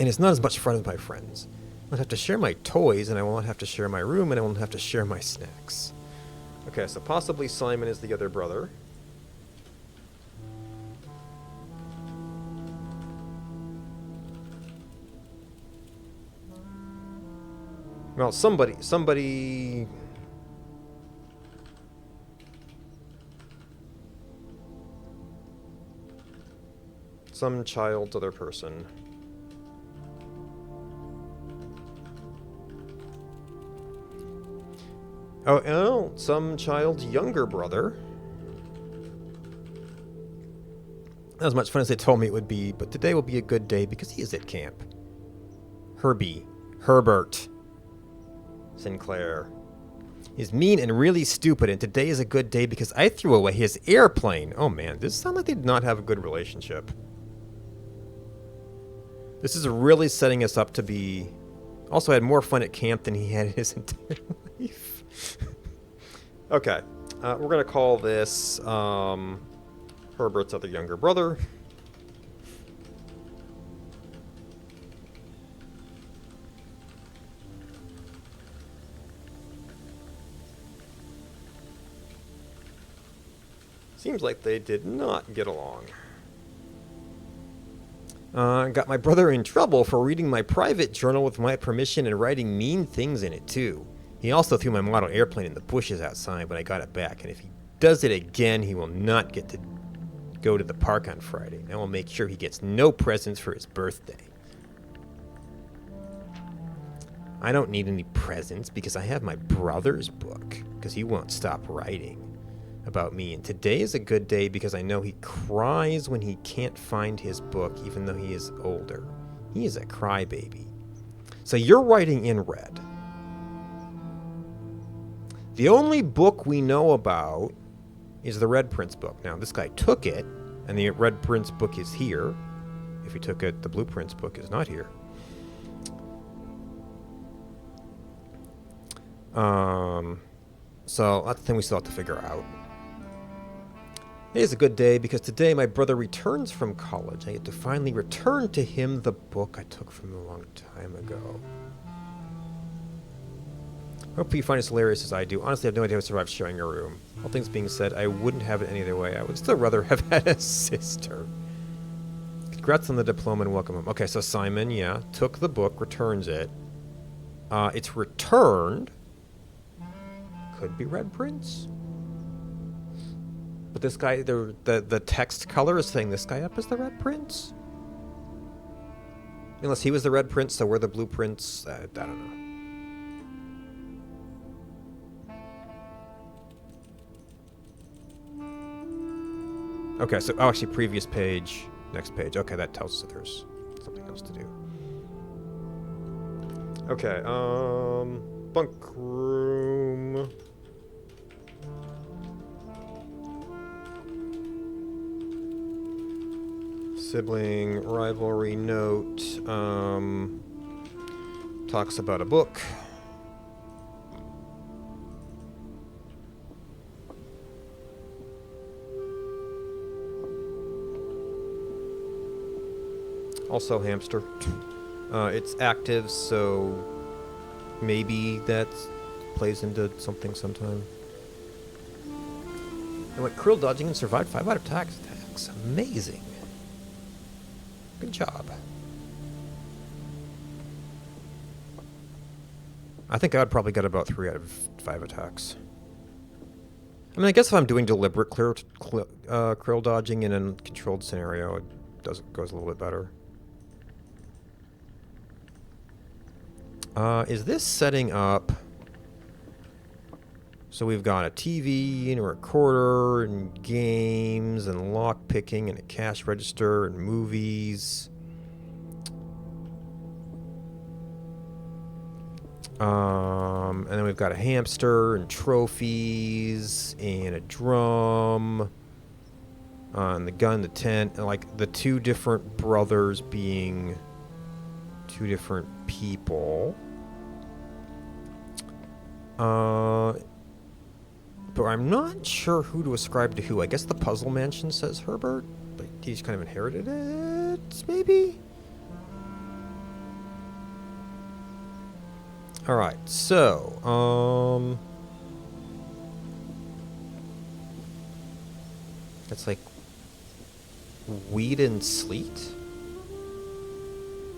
A: And it's not as much fun as my friends. I won't have to share my toys, and I won't have to share my room, and I won't have to share my snacks. Okay, so possibly Simon is the other brother. Well, somebody... Some child's other person. Oh, some child's younger brother. Not as much fun as they told me it would be, but today will be a good day because he is at camp. Herbert Sinclair is mean and really stupid, and today is a good day because I threw away his airplane. Oh man, this sounds like they did not have a good relationship. This is really setting us up to be... Also had more fun at camp than he had in his entire life. Okay. We're going to call this Herbert's other younger brother. Seems like they did not get along. Got my brother in trouble for reading my private journal with my permission and writing mean things in it, too. He also threw my model airplane in the bushes outside when I got it back, and if he does it again, he will not get to go to the park on Friday. I will make sure he gets no presents for his birthday. I don't need any presents because I have my brother's book, because he won't stop writing about me. And today is a good day because I know he cries when he can't find his book, even though he is older. He is a crybaby. So you're writing in red. The only book we know about is the Red Prince book. Now, this guy took it, and the Red Prince book is here. If he took it, the Blue Prince book is not here. So that's the thing we still have to figure out. Today is a good day because today my brother returns from college. I get to finally return to him the book I took from him a long time ago. Hope you find it as hilarious as I do. Honestly, I have no idea how I survived sharing a room. All things being said, I wouldn't have it any other way. I would still rather have had a sister. Congrats on the diploma and welcome home. Okay, so Simon, yeah, took the book, returns it. It's returned. Could be Red Prince. But this guy, the text color is saying this guy up as the Red Prince? Unless he was the Red Prince, so we're the Blue Prince. I don't know. Okay, so, oh, actually, previous page, next page. Okay, that tells us that there's something else to do. Okay, bunk room. Sibling rivalry note, talks about a book. Also hamster. It's active, so maybe that plays into something sometime. And went krill dodging and survived 5 out of attacks. Amazing. Good job. I think I'd probably get about 3 out of 5 attacks. I mean, I guess if I'm doing deliberate krill dodging in a controlled scenario, it goes a little bit better. Is this setting up... So we've got a TV and a recorder and games and lock picking and a cash register and movies. And then we've got a hamster and trophies and a drum. And the gun, the tent, and like the 2 different brothers being 2 different people. But I'm not sure who to ascribe to who. I guess the Puzzle Mansion says Herbert, but he's kind of inherited it, maybe? Alright, so, it's like Weed and Sleet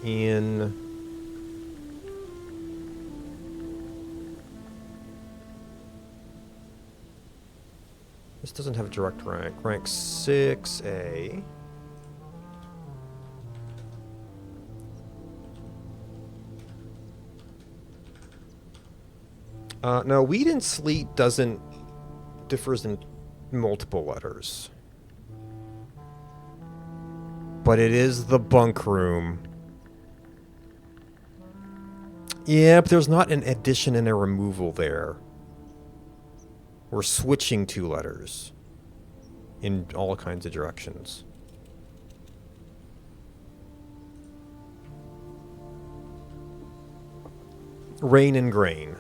A: in... This doesn't have a direct rank. Rank 6A. No, Weed and Sleet differs in multiple letters. But it is the bunk room. Yeah, but there's not an addition and a removal there. We're switching 2 letters in all kinds of directions. Rain and grain.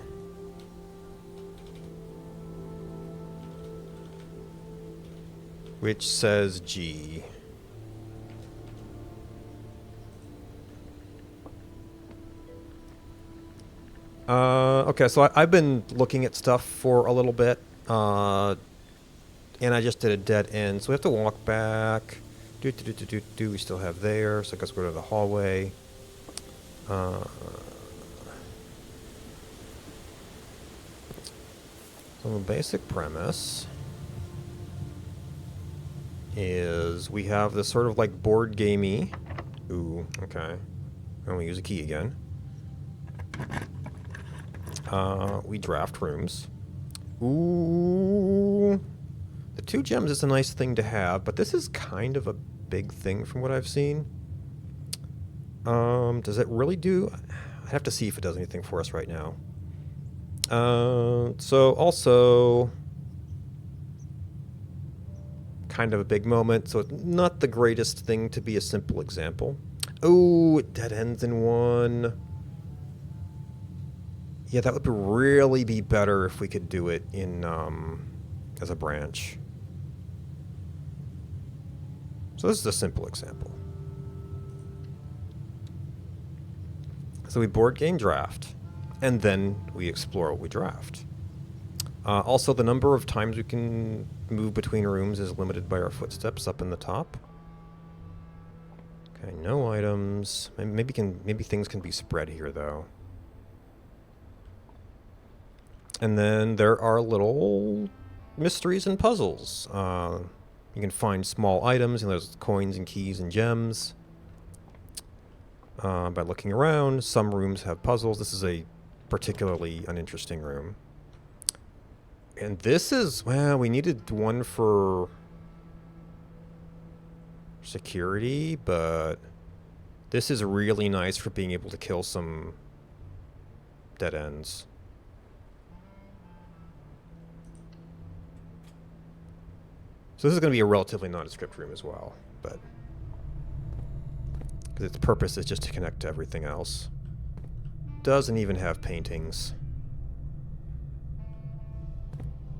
A: Which says G. Okay, so I've been looking at stuff for a little bit, and I just did a dead end, so we have to walk back. We still have there, so I guess go to the hallway. So the basic premise is we have this sort of like board gamey. Ooh, okay. And we use a key again. We draft rooms. Ooh. The 2 gems is a nice thing to have, but this is kind of a big thing from what I've seen. Does it really do? I have to see if it does anything for us right now. So also kind of a big moment, so it's not the greatest thing to be a simple example. Oh, it dead ends in 1. Yeah, that would really be better if we could do it in as a branch. So this is a simple example. So we board game draft, and then we explore what we draft. Also, the number of times we can move between rooms is limited by our footsteps up in the top. Okay, no items. Maybe things can be spread here, though. And then there are little mysteries and puzzles. You can find small items, and there's coins and keys and gems. By looking around, some rooms have puzzles. This is a particularly uninteresting room. And this is, well, we needed one for security, but this is really nice for being able to kill some dead ends. So this is going to be a relatively nondescript room as well, but because its purpose is just to connect to everything else. Doesn't even have paintings.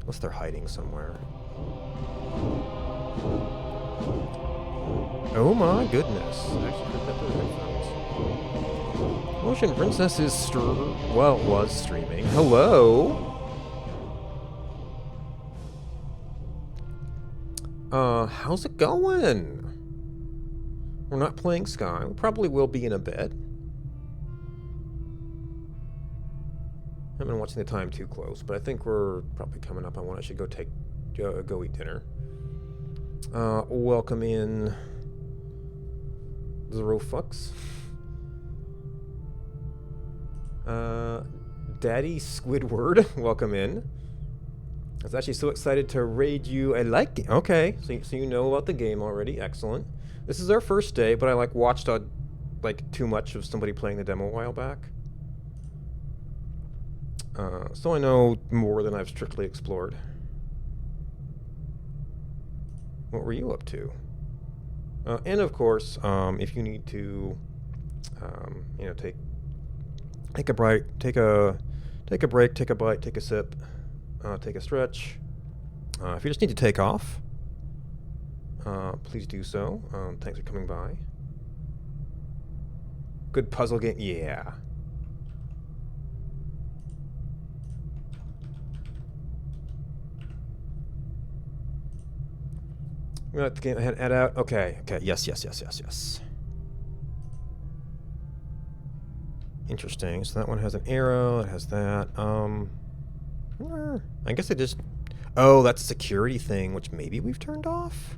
A: Unless they're hiding somewhere. Oh my goodness. Actually, put that to the headphones. Motion Princess is was streaming. Hello? How's it going? We're not playing Sky. We probably will be in a bit. I haven't been watching the time too close, but I think we're probably coming up on when I should go eat dinner. Welcome in Zerofux. Daddy Squidward, welcome in. I was actually so excited to raid you. I like it. Okay, so you know about the game already. Excellent. This is our first day, but I watched too much of somebody playing the demo a while back. So I know more than I've strictly explored. What were you up to? And of course, if you need to, take a break, take a bite, take a sip, take a stretch. If you just need to take off, please do so. Thanks for coming by. Good puzzle game, yeah. We got the game head out. Okay. Yes. Interesting. So that one has an arrow. It has that. I guess I just. Oh, that's a security thing, which maybe we've turned off.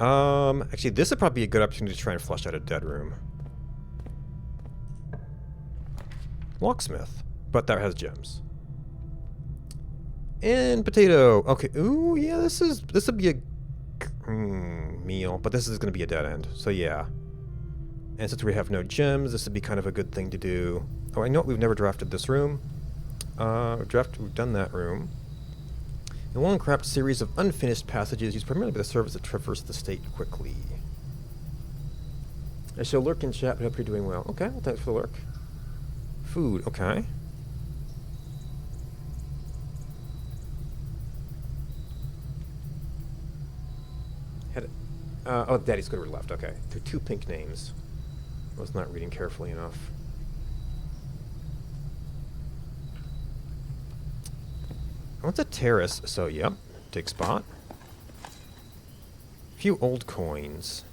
A: Actually, this would probably be a good opportunity to try and flush out a dead room. Locksmith, but that has gems. And potato. Okay. Ooh, yeah. This would be a meal, but this is going to be a dead end. So yeah. And since we have no gems, this would be kind of a good thing to do. Oh, I know we've never drafted this room. We've done that room. A long-craft series of unfinished passages used primarily by the servants that traverse the state quickly. I shall lurk in chat, but hope you're doing well. Okay, well, thanks for the lurk. Food, okay. Oh, Daddy's Squidward left. Okay. There are 2 pink names. I was not reading carefully enough. I want the terrace, so yep. Dig spot. A few old coins.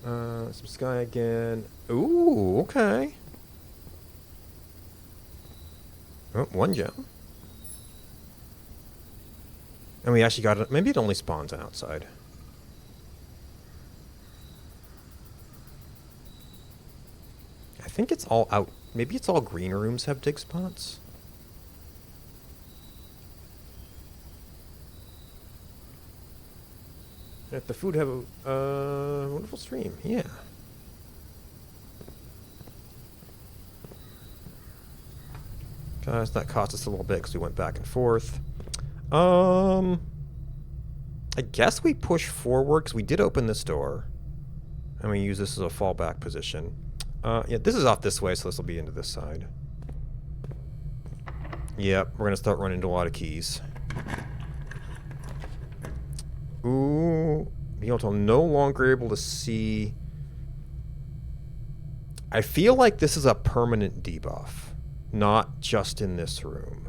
A: Some sky again. Ooh, okay. Oh, 1 gem. And we actually got it. Maybe it only spawns outside. I think it's all out. Maybe it's all green rooms have dig spots. Let the food have a wonderful stream. Yeah. Guys, that cost us a little bit because we went back and forth. I guess we push forward because we did open this door. And we use this as a fallback position. Yeah, this is off this way, so this will be into this side. Yep, we're going to start running into a lot of keys. Ooh, Beholto no longer able to see. I feel like this is a permanent debuff, not just in this room.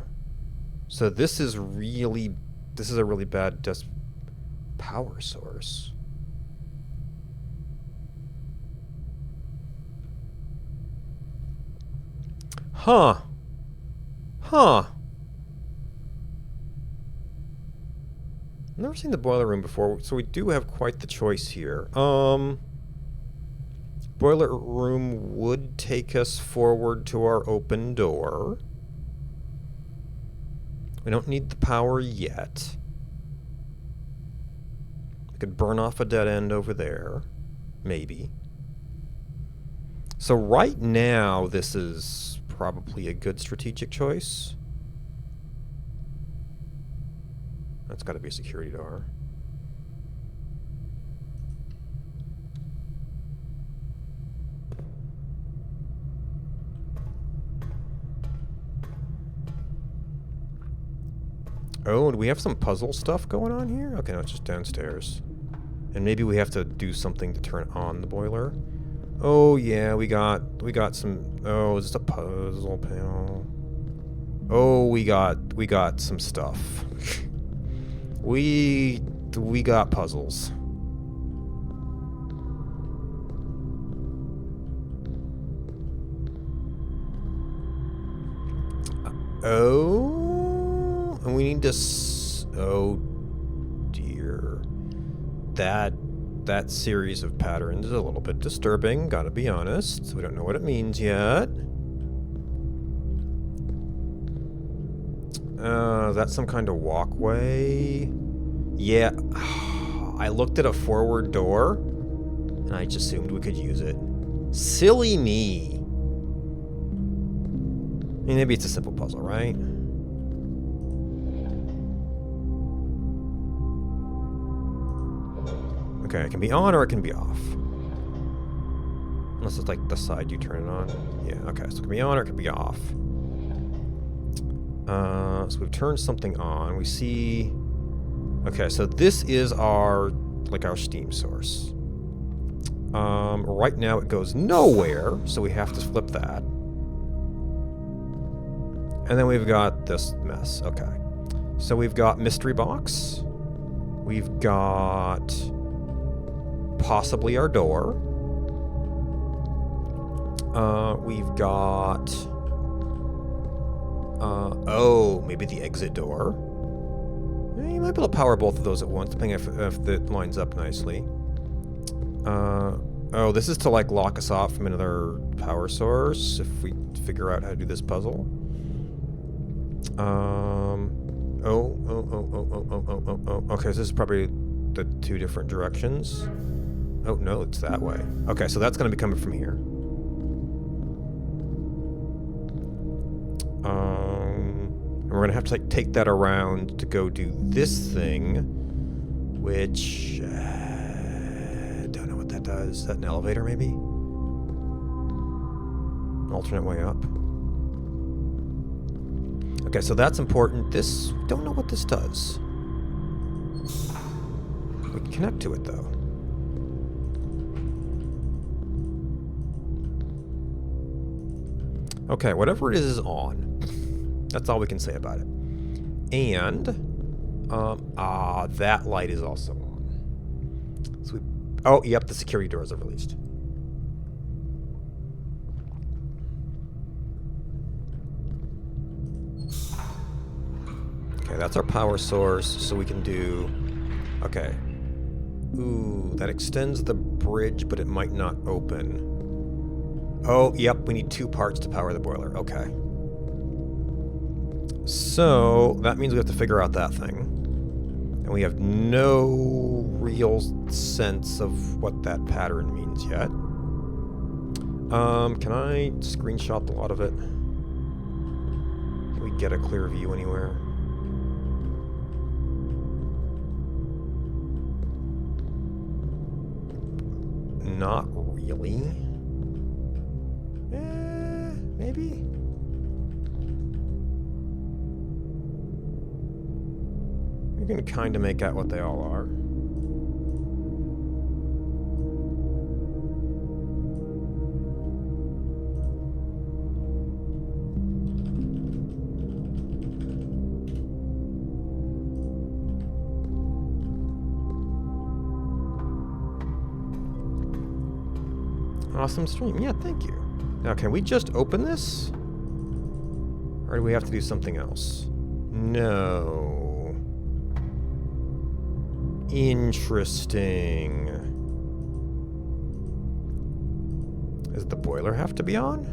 A: So this is a really bad power source. Huh. Huh. I've never seen the boiler room before, so we do have quite the choice here. Boiler room would take us forward to our open door. We don't need the power yet. We could burn off a dead end over there. Maybe. So right now, this is probably a good strategic choice. That's got to be a security door. Oh, do we have some puzzle stuff going on here? Okay, no, it's just downstairs. And maybe we have to do something to turn on the boiler. Oh yeah, we got some. Oh, is this a puzzle panel? Oh, we got some stuff. we got puzzles. Oh, and we need to. Oh dear, that series of patterns is a little bit disturbing. Gotta be honest. We don't know what it means yet. That's some kind of walkway. Yeah, I looked at a forward door, and I just assumed we could use it. Silly me. I mean, maybe it's a simple puzzle, right? Okay, it can be on or it can be off. Unless it's like the side you turn it on. Yeah, okay, so it can be on or it can be off. So we've turned something on. We see... Okay, so this is our Steam source. Right now it goes nowhere, so we have to flip that. And then we've got this mess. Okay. So we've got mystery box. We've got possibly our door. We've got... oh, maybe the exit door. You might be able to power both of those at once, depending if it lines up nicely. Oh, this is to lock us off from another power source if we figure out how to do this puzzle. Okay, so this is probably the 2 different directions. Oh, no, it's that way. Okay, so that's going to be coming from here. And we're going to have to take that around to go do this thing, which... don't know what that does. Is that an elevator, maybe? alternate way up. Okay, so that's important. This, don't know what this does. We can connect to it, though. Okay, whatever it is on. That's all we can say about it. And, that light is also on. So we, oh, yep, the security doors are released. Okay, that's our power source, so we can do... Okay. Ooh, that extends the bridge, but it might not open. Oh, yep, we need 2 parts to power the boiler. Okay. So, that means we have to figure out that thing. And we have no real sense of what that pattern means yet. Can I screenshot a lot of it? Can we get a clear view anywhere? Not really. Maybe? You can kind of make out what they all are. Awesome stream. Yeah, thank you. Now, can we just open this? Or do we have to do something else? No. Interesting. Does the boiler have to be on?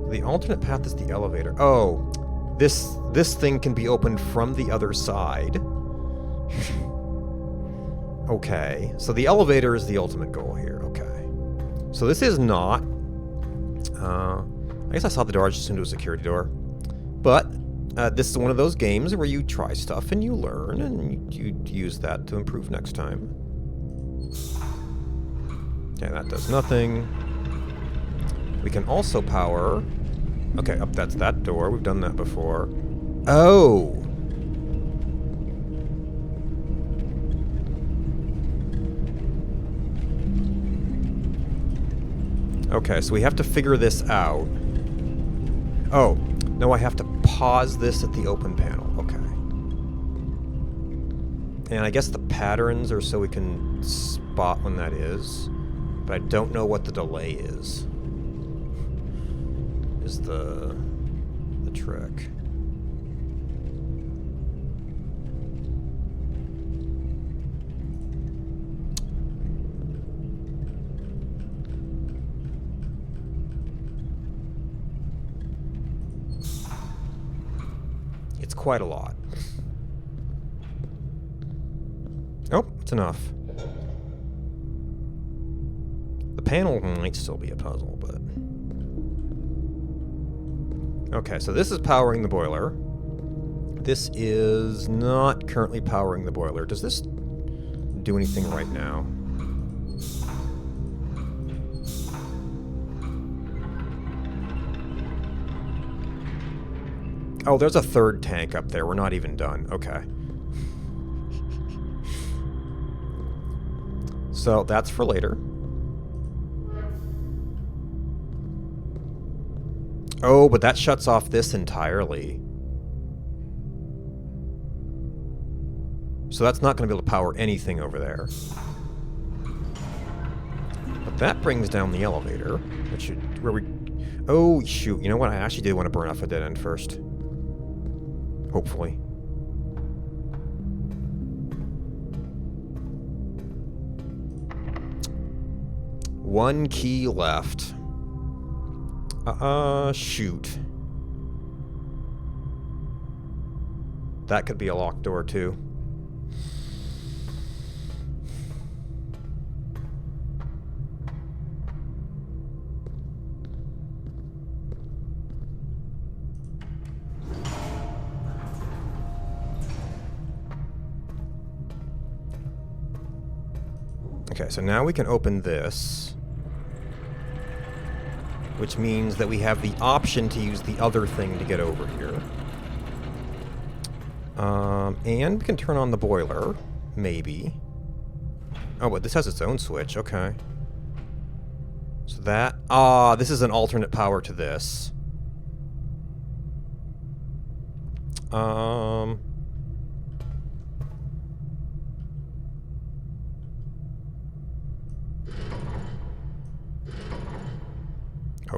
A: The alternate path is the elevator. Oh, this thing can be opened from the other side. Okay, so the elevator is the ultimate goal here. Okay, so this is not. I guess I saw the door. I just assumed it was a security door, but this is one of those games where you try stuff and you learn, and you use that to improve next time. Okay, that does nothing. We can also power... Okay, up that's that door. We've done that before. Oh! Okay, so we have to figure this out. Oh, no, I have to pause this at the open panel. Okay. And I guess the patterns are so we can spot when that is. But I don't know what the delay is. Is the trick. It's quite a lot. Oh, it's enough. The panel might still be a puzzle, but... Okay, so this is powering the boiler. This is not currently powering the boiler. Does this do anything right now? Oh, there's a third tank up there. We're not even done. Okay. So that's for later. Oh, but that shuts off this entirely. So that's not going to be able to power anything over there. But that brings down the elevator, which should... Where we... Oh, shoot. You know what? I actually did want to burn off a dead end first. Hopefully. One key left. Shoot. That could be a locked door, too. Okay, so now we can open this, which means that we have the option to use the other thing to get over here. And we can turn on the boiler, maybe. Oh, but this has its own switch, okay. So that, this is an alternate power to this. Oh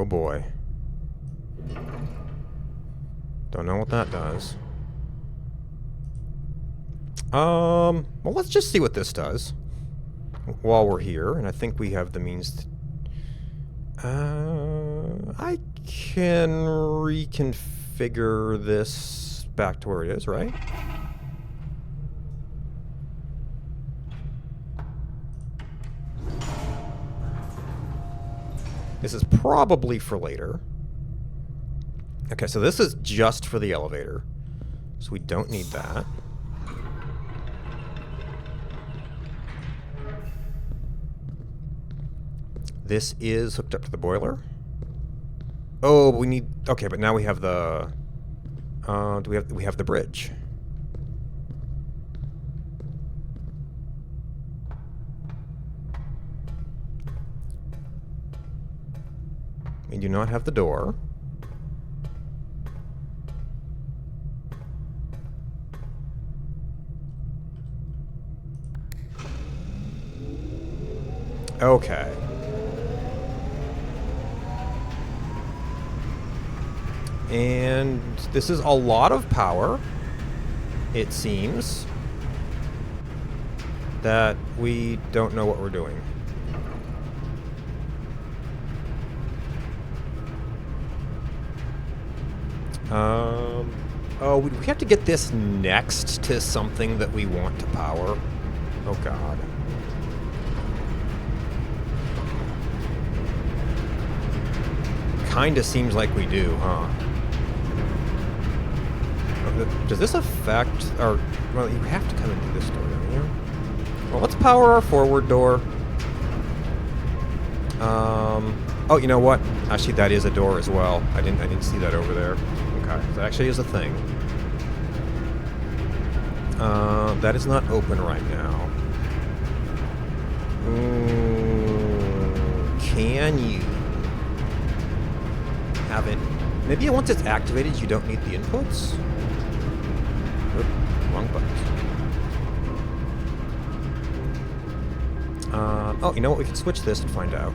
A: boy. Don't know what that does. Well, let's just see what this does while we're here, and I think we have the means to... I can reconfigure this back to where it is, right? This is probably for later. Okay, so this is just for the elevator. So we don't need that. This is hooked up to the boiler. Oh, but we need... Okay, but now we have the... we have the bridge. We do not have the door. Okay. And this is a lot of power, it seems, that we don't know what we're doing. Oh, we have to get this next to something that we want to power. Oh, God. Kinda seems like we do, huh? Does this affect our... Well, you have to come in through this door, don't you? Well, let's power our forward door. Oh, you know what? Actually, that is a door as well. I didn't see that over there. Okay, that actually is a thing. That is not open right now. Can you have it? Maybe once it's activated, you don't need the inputs. Oop, wrong button. Oh, you know what? We can switch this and find out.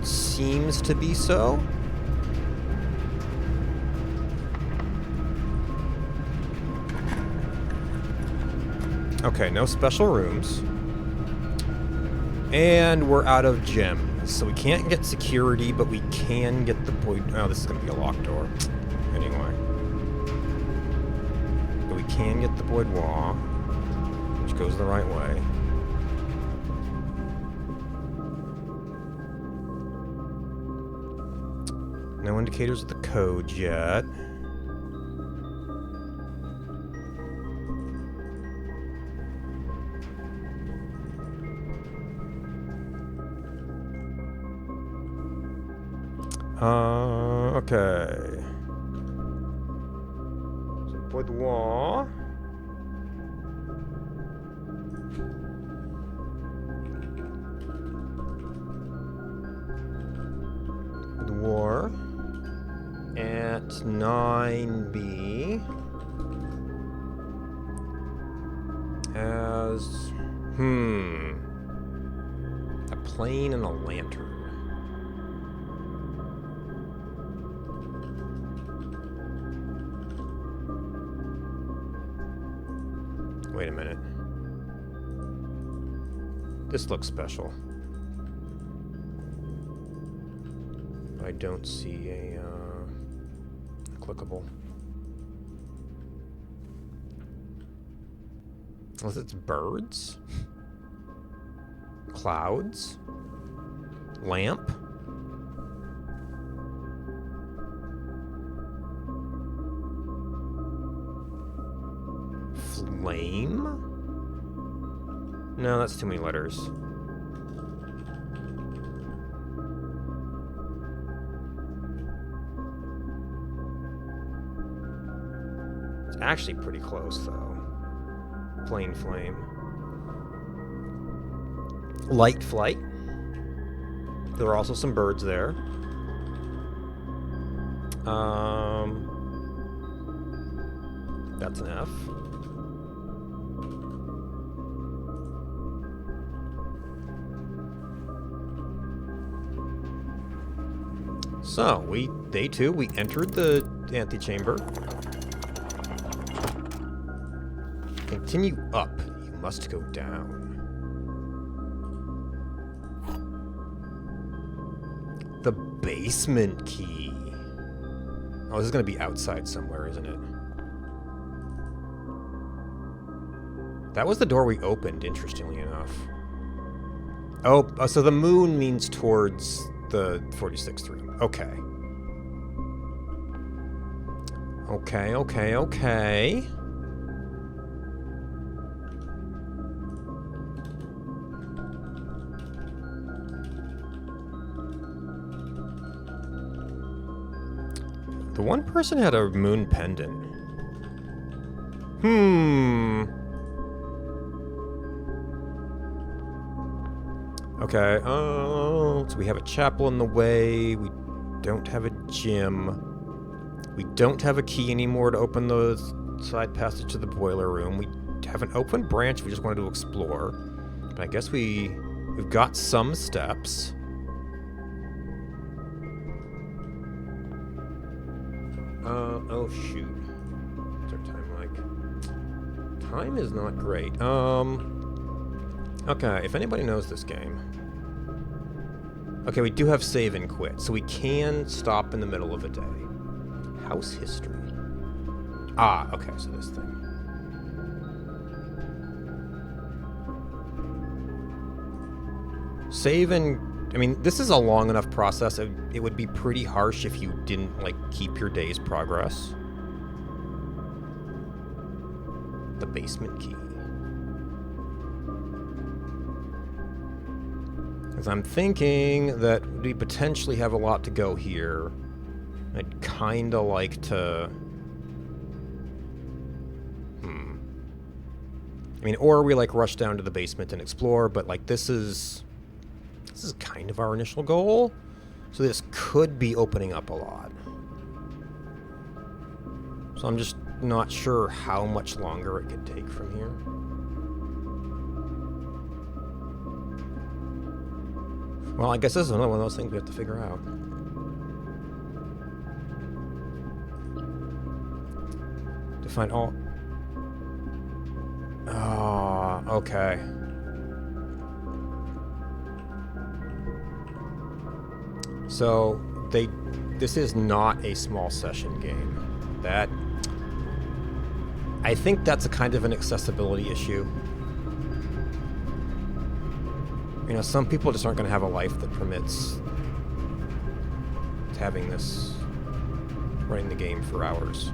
A: Seems to be so. Okay, no special rooms. And we're out of gems. So we can't get security, but we can get the boy... Oh, this is going to be a locked door. Anyway. But we can get the boudoir, which goes the right way. No indicators of the code yet. Okay. So, boudoir. Boudoir. At 9B. Has... a plane and a lantern. Wait a minute. This looks special. I don't see a clickable. Unless it's birds? Clouds? Lamp? flame? No, that's too many letters. It's actually pretty close, though. Plain flame. Light flight. There are also some birds there. That's an F. So, day 2, we entered the antechamber. Continue up. You must go down. The basement key. Oh, this is going to be outside somewhere, isn't it? That was the door we opened, interestingly enough. Oh, so the moon means towards the 46th room. Okay. Okay. The one person had a moon pendant. Okay, so we have a chapel in the way. We don't have a gym. We don't have a key anymore to open the side passage to the boiler room. We have an open branch we just wanted to explore. But I guess we've got some steps. Oh shoot. What's our time like? Time is not great. Okay, if anybody knows this game. Okay, we do have save and quit, so we can stop in the middle of a day. House history. Ah, okay, so this thing. Save and... I mean, this is a long enough process. It would be pretty harsh if you didn't, like, keep your day's progress. The basement key. Because I'm thinking that we potentially have a lot to go here. I'd kind of like to... I mean, or we, like, rush down to the basement and explore, but, like, this is kind of our initial goal. So this could be opening up a lot. So I'm just not sure how much longer it could take from here. Well, I guess this is another one of those things we have to figure out. To find all... Oh, okay. So, this is not a small session game. I think that's a kind of an accessibility issue. You know, some people just aren't going to have a life that permits having this, running the game for hours.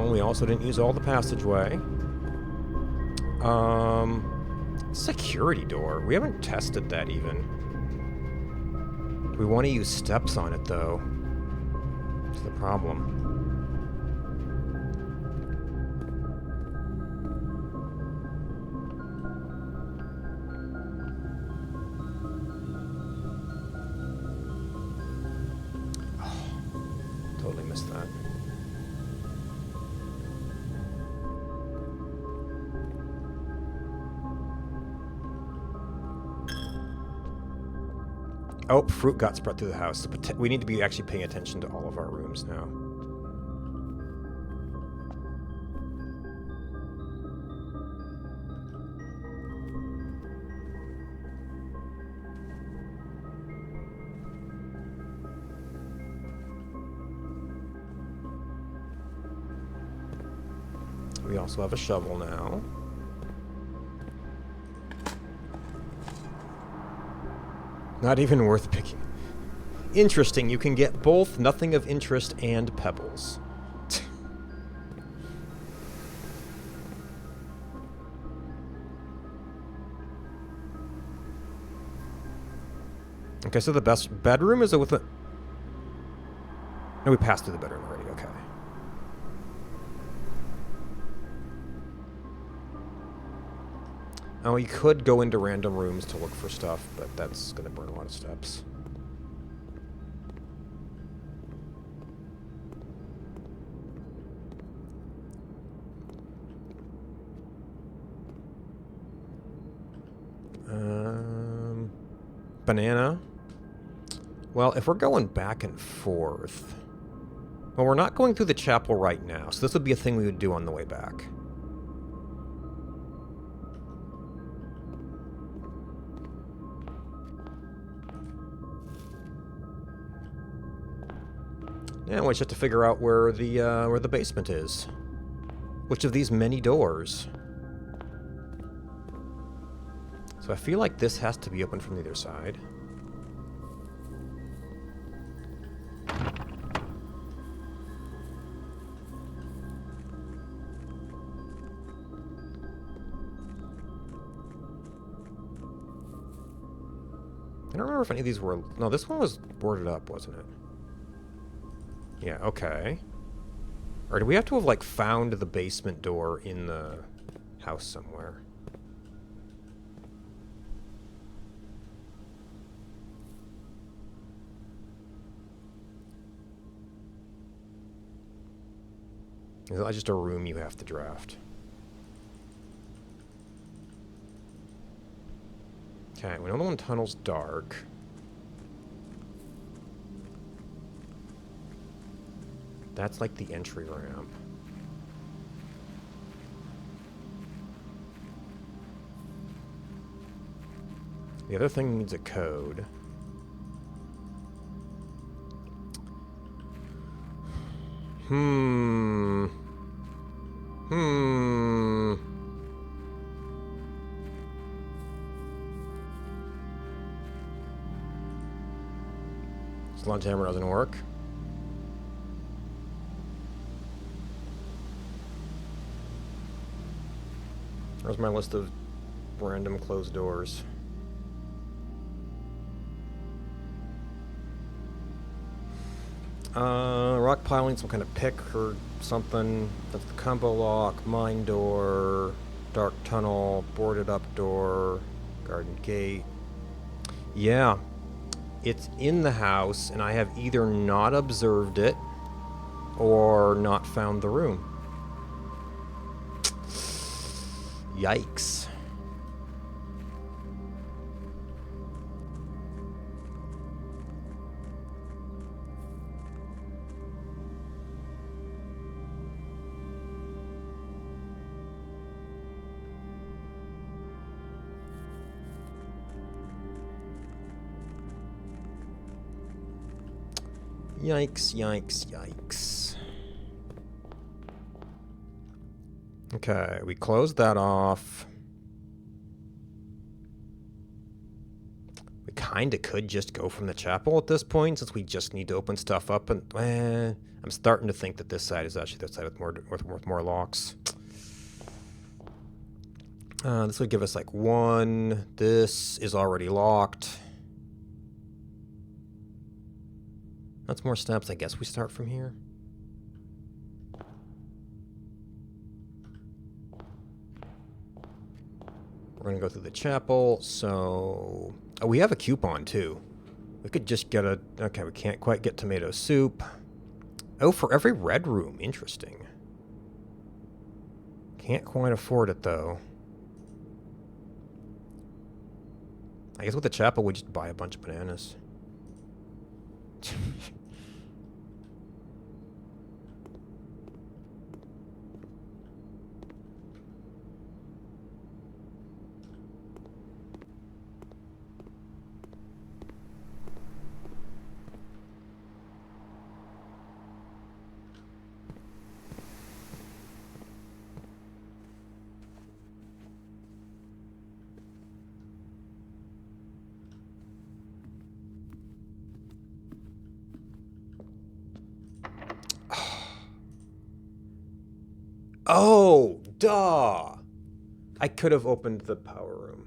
A: We also didn't use all the passageway. Security door. We haven't tested that even. We want to use steps on it, though. That's the problem. Oh, totally missed that. Oh, fruit got spread through the house. So we need to be actually paying attention to all of our rooms now. we also have a shovel now. Not even worth picking. Interesting, you can get both nothing of interest and pebbles. Okay, so the best bedroom is with a... No, we passed through the bedroom already, okay. Oh, you could go into random rooms to look for stuff, but that's going to burn a lot of steps. Banana. Well, if we're going back and forth... Well, we're not going through the chapel right now, so this would be a thing we would do on the way back. Yeah, we just have to figure out where the basement is. Which of these many doors? So I feel like this has to be open from the other side. I don't remember if any of these were... No, this one was boarded up, wasn't it? Yeah, okay. Or do we have to have, like, found the basement door in the house somewhere? Is that just a room you have to draft? Okay, we know the one tunnel's dark. That's like the entry ramp. The other thing needs a code. Sledgehammer doesn't work. Where's my list of random closed doors? Rock piling, some kind of pick or something. That's the combo lock, mine door, dark tunnel, boarded up door, garden gate. Yeah, it's in the house, and I have either not observed it or not found the room. Yikes. Yikes, yikes, yikes. Okay, we closed that off. We kind of could just go from the chapel at this point, since we just need to open stuff up. And I'm starting to think that this side is actually the side with more locks. This would give us like one. This is already locked. That's more steps. I guess we start from here. We're going to go through the chapel, so... Oh, we have a coupon, too. We could just get a... Okay, we can't quite get tomato soup. Oh, for every red room. Interesting. Can't quite afford it, though. I guess with the chapel, we just buy a bunch of bananas. Duh! I could have opened the power room.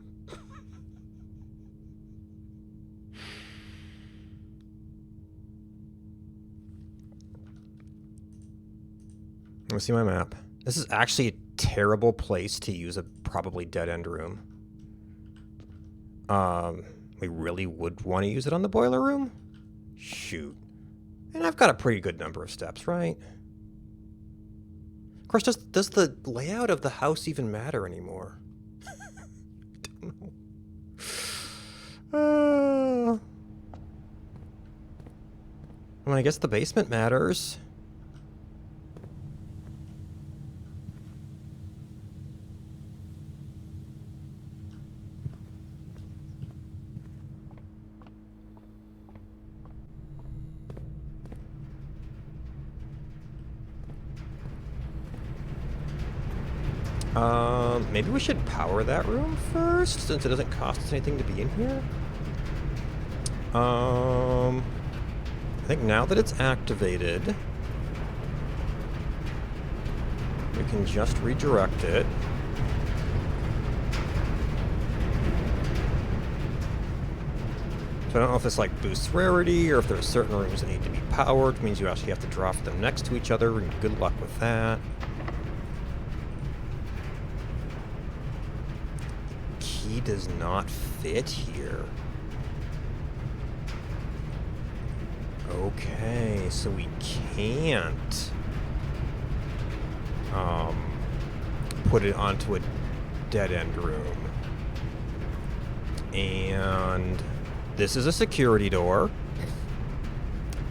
A: Let me see my map. This is actually a terrible place to use a probably dead-end room. We really would want to use it on the boiler room? Shoot. And I've got a pretty good number of steps, right? Of course, does the layout of the house even matter anymore? I don't know. I mean, I guess the basement matters. Maybe we should power that room first, since it doesn't cost us anything to be in here. I think now that it's activated, we can just redirect it. So I don't know if this like boosts rarity or if there's certain rooms that need to be powered, which means you actually have to drop them next to each other, and good luck with that. Key does not fit here. Okay, so we can't put it onto a dead-end room. And this is a security door.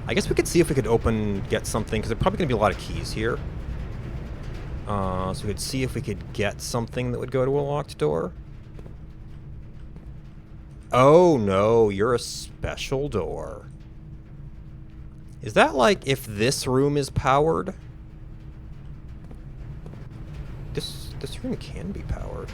A: I guess we could see if we could get something, because there's probably going to be a lot of keys here. So we could see if we could get something that would go to a locked door. Oh no, you're a special door. Is that like if this room is powered? This room can be powered.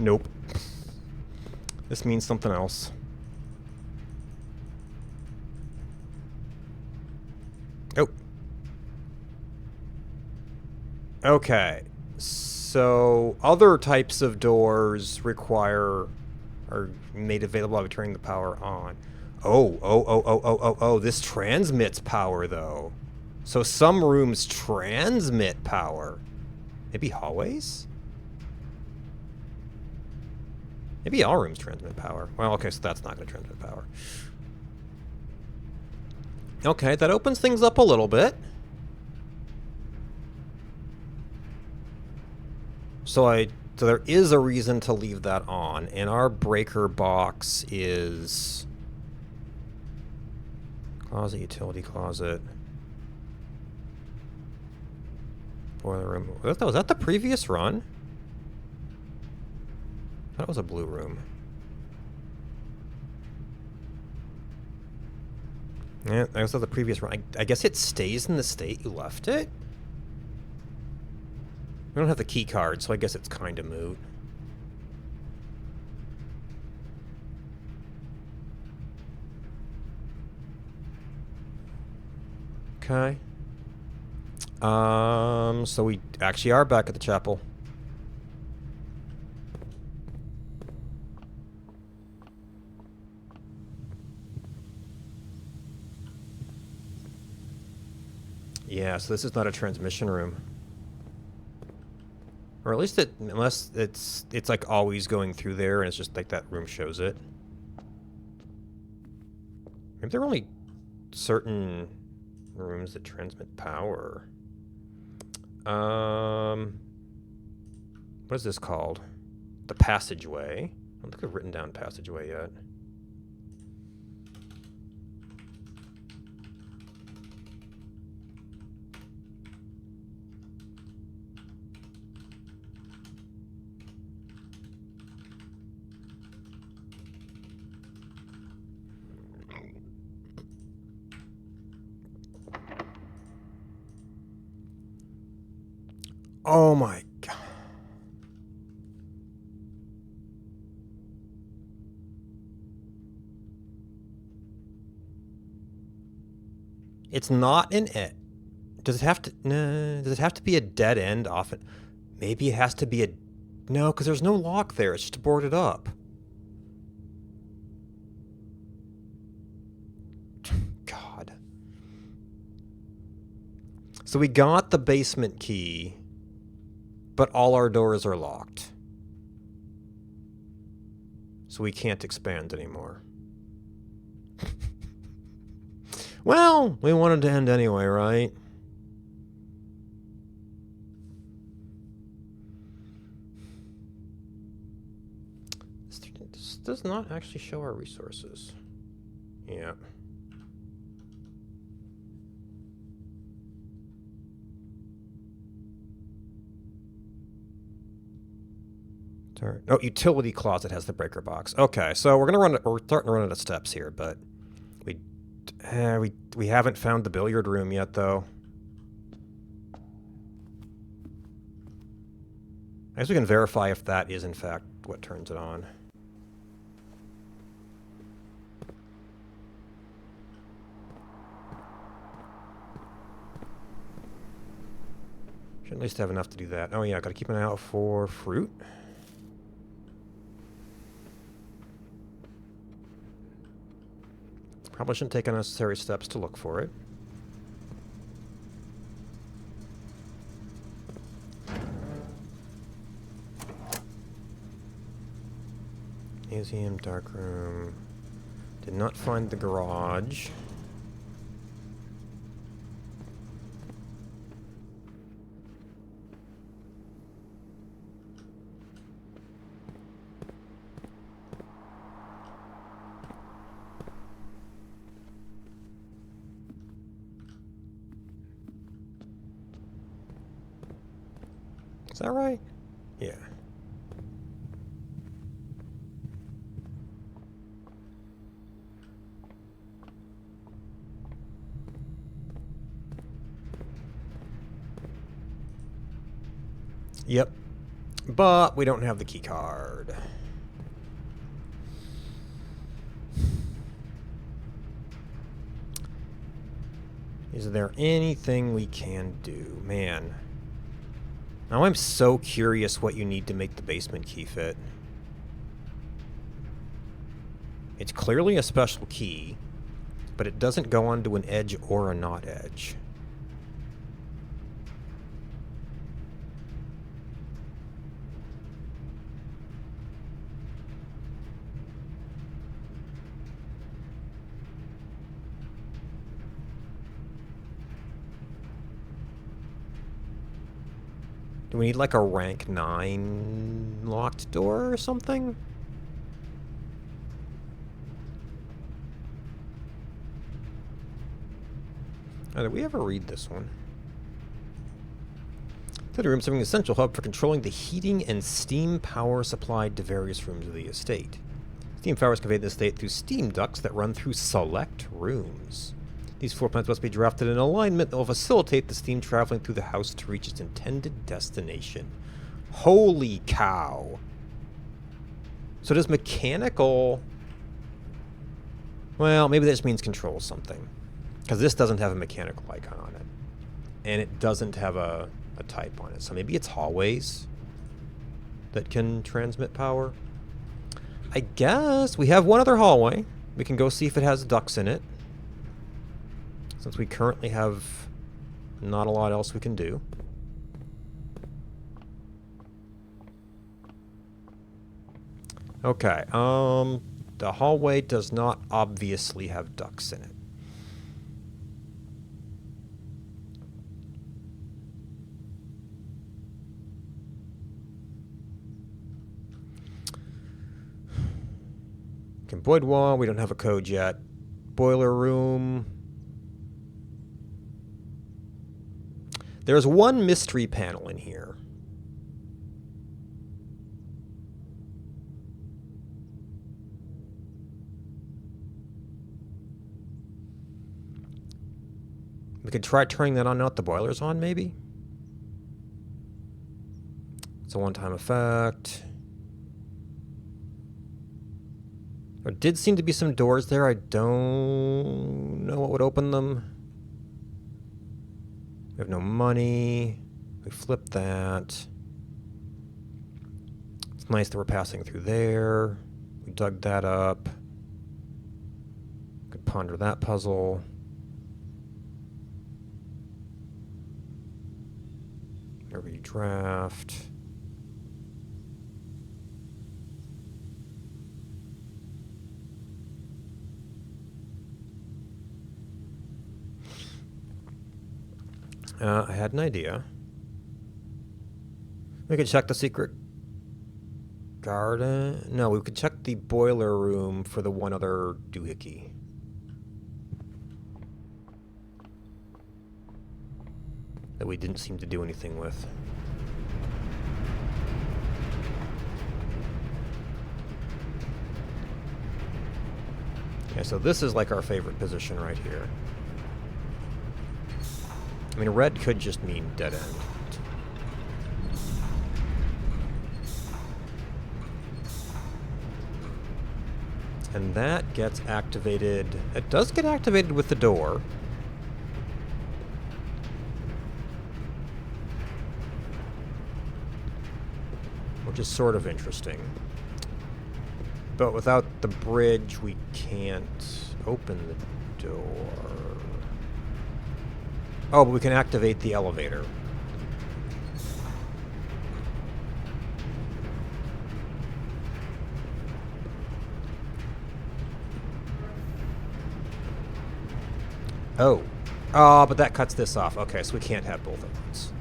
A: Nope. This means something else. Oh. Okay. So other types of doors are made available by turning the power on. Oh, this transmits power though. So some rooms transmit power. Maybe hallways? Maybe all rooms transmit power. Well, okay, so that's not going to transmit power. Okay, that opens things up a little bit. So there is a reason to leave that on, and our breaker box is closet, utility closet, boiler room. Was that the previous run? That was a blue room. Yeah, that was the previous run. I guess it stays in the state you left it? We don't have the key card, so I guess it's kind of moot. Okay. So we actually are back at the chapel. Yeah, so this is not a transmission room. Or at least unless it's like always going through there and it's just like that room shows it. Maybe there are only certain rooms that transmit power. What is this called? The passageway. I don't think I've written down passageway yet. Oh my god. It's not an it. Does it have to? No. Does it have to be a dead end often? Maybe it has to be a. No, because there's no lock there. It's just boarded up. God. So we got the basement key, but all our doors are locked. So we can't expand anymore. Well, we wanted to end anyway, right? This does not actually show our resources. Yeah. Oh, utility closet has the breaker box. Okay, so we're starting to run out of steps here, but we haven't found the billiard room yet, though. I guess we can verify if that is in fact what turns it on. Should at least have enough to do that. Oh yeah, gotta keep an eye out for fruit. Probably shouldn't take unnecessary steps to look for it. Museum, darkroom. Did not find the garage. Is that right? Yeah. Yep. But we don't have the key card. Is there anything we can do? Man. Now I'm so curious what you need to make the basement key fit. It's clearly a special key, but it doesn't go onto an edge or a not edge. Do we need like a rank 9 locked door or something? Oh, did we ever read this one? The room serving an essential hub for controlling the heating and steam power supplied to various rooms of the estate. Steam power is conveyed to the estate through steam ducts that run through select rooms. These floor plans must be drafted in alignment that will facilitate the steam traveling through the house to reach its intended destination. Holy cow. So does mechanical... Well, maybe that just means control something. Because this doesn't have a mechanical icon on it. And it doesn't have a type on it. So maybe it's hallways that can transmit power. I guess we have one other hallway. We can go see if it has ducts in it. Since we currently have not a lot else we can do. Okay, the hallway does not obviously have ducts in it. Okay, boudoir, we don't have a code yet. Boiler room. There's one mystery panel in here. We could try turning that on now that the boiler's on, maybe? It's a one-time effect. There did seem to be some doors there. I don't know what would open them. We have no money. We flipped that. It's nice that we're passing through there. We dug that up. Could ponder that puzzle. Redraft. I had an idea. We could check the secret garden. No, we could check the boiler room for the one other doohickey. That we didn't seem to do anything with. Okay, so this is like our favorite position right here. I mean, red could just mean dead end. And that gets activated. It does get activated with the door. Which is sort of interesting. But without the bridge, we can't open the door. Oh, but we can activate the elevator. Oh. Oh, but that cuts this off. Okay, so we can't have both at once.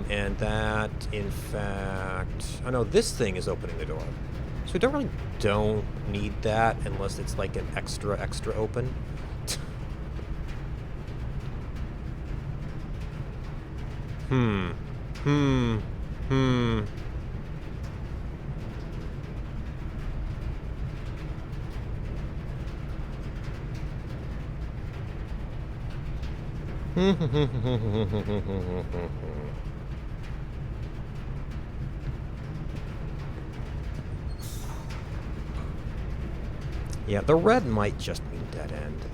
A: And that, in fact... Oh, no, this thing is opening the door. So we don't need that unless it's like an extra open. Yeah, the red might just mean dead end.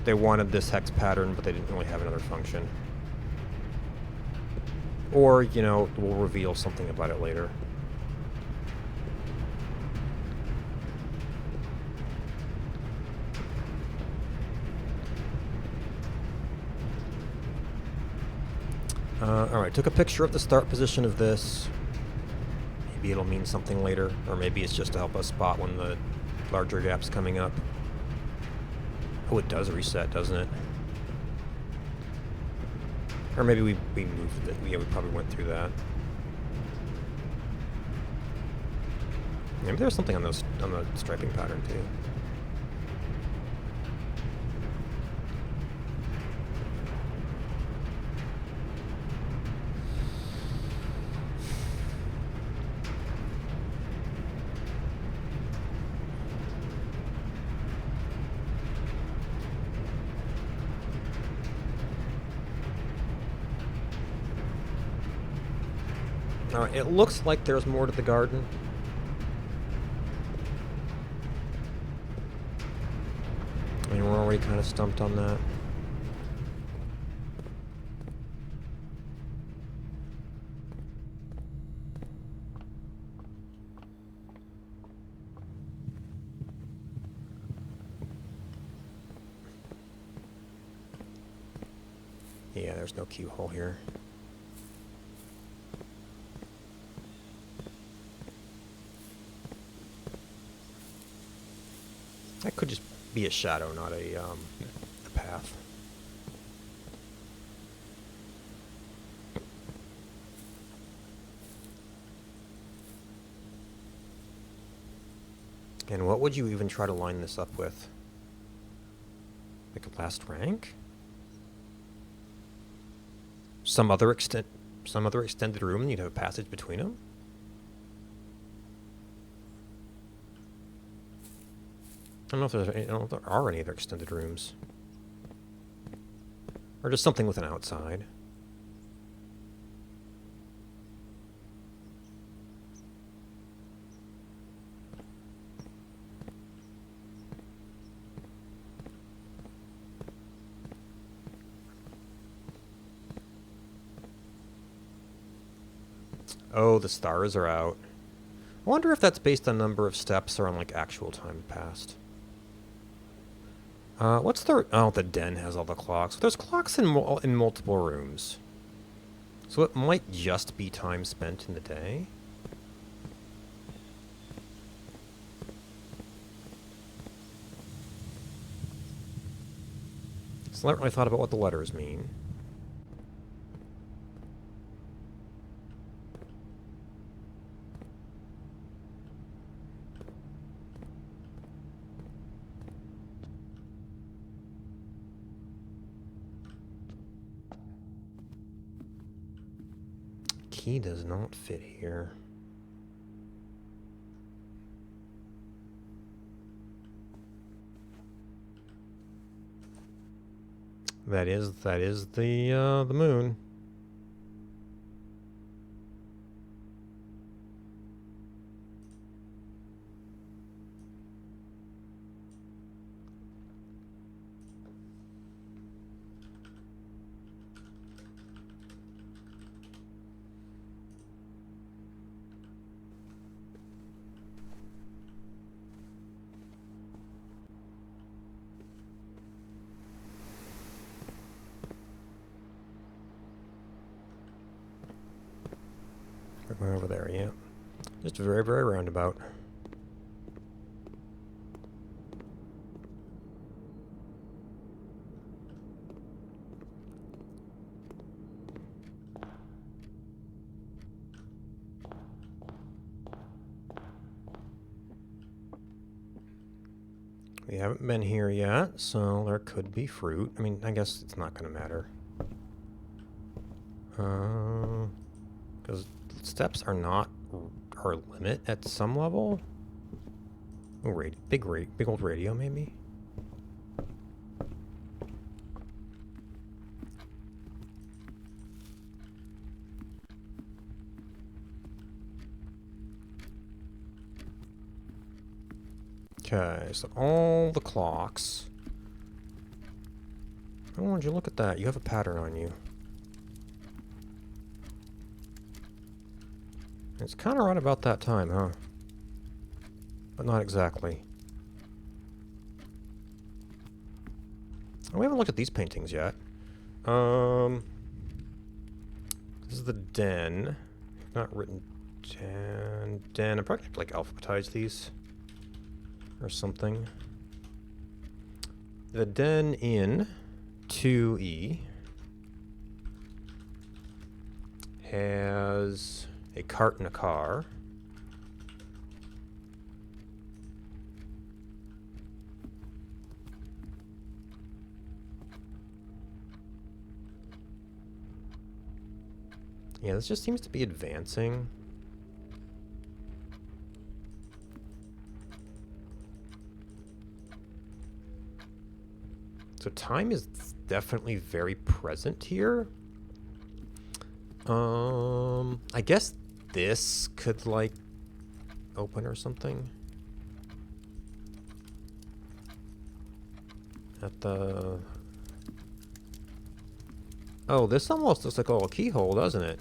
A: They wanted this hex pattern, but they didn't really have another function. Or, you know, we'll reveal something about it later. Alright, took a picture of the start position of this. Maybe it'll mean something later, or maybe it's just to help us spot when the larger gap's coming up. Oh, it does reset, doesn't it? Or maybe we moved it. Yeah, we probably went through that. Maybe there's something on the striping pattern too. Alright, it looks like there's more to the garden. I mean, we're already kind of stumped on that. Yeah, there's no keyhole here. That could just be a shadow, not a path. And what would you even try to line this up with? Like a last rank? Some other extended room, and you'd have a passage between them? I don't know if there are any other extended rooms. Or just something with an outside. Oh, the stars are out. I wonder if that's based on number of steps or on like actual time passed. What's the... Oh, the den has all the clocks. There's clocks in multiple rooms. So it might just be time spent in the day. So I haven't really thought about what the letters mean. Key does not fit here. That is the moon. We're going over there, yeah. Just very, very roundabout. We haven't been here yet, so there could be fruit. I mean, I guess it's not going to matter. Because steps are not our limit at some level. Oh, big old radio, maybe? Okay, so all the clocks. Oh, would you look at that? You have a pattern on you. It's kind of right about that time, huh? But not exactly. Oh, we haven't looked at these paintings yet. This is the den. Not written den. I'm probably gonna have to, like, alphabetize these. Or something. The den in 2E has a cart and a car. Yeah, this just seems to be advancing. So time is definitely very present here. I guess this could, like, open or something. At the... Oh, this almost looks like a little keyhole, doesn't it?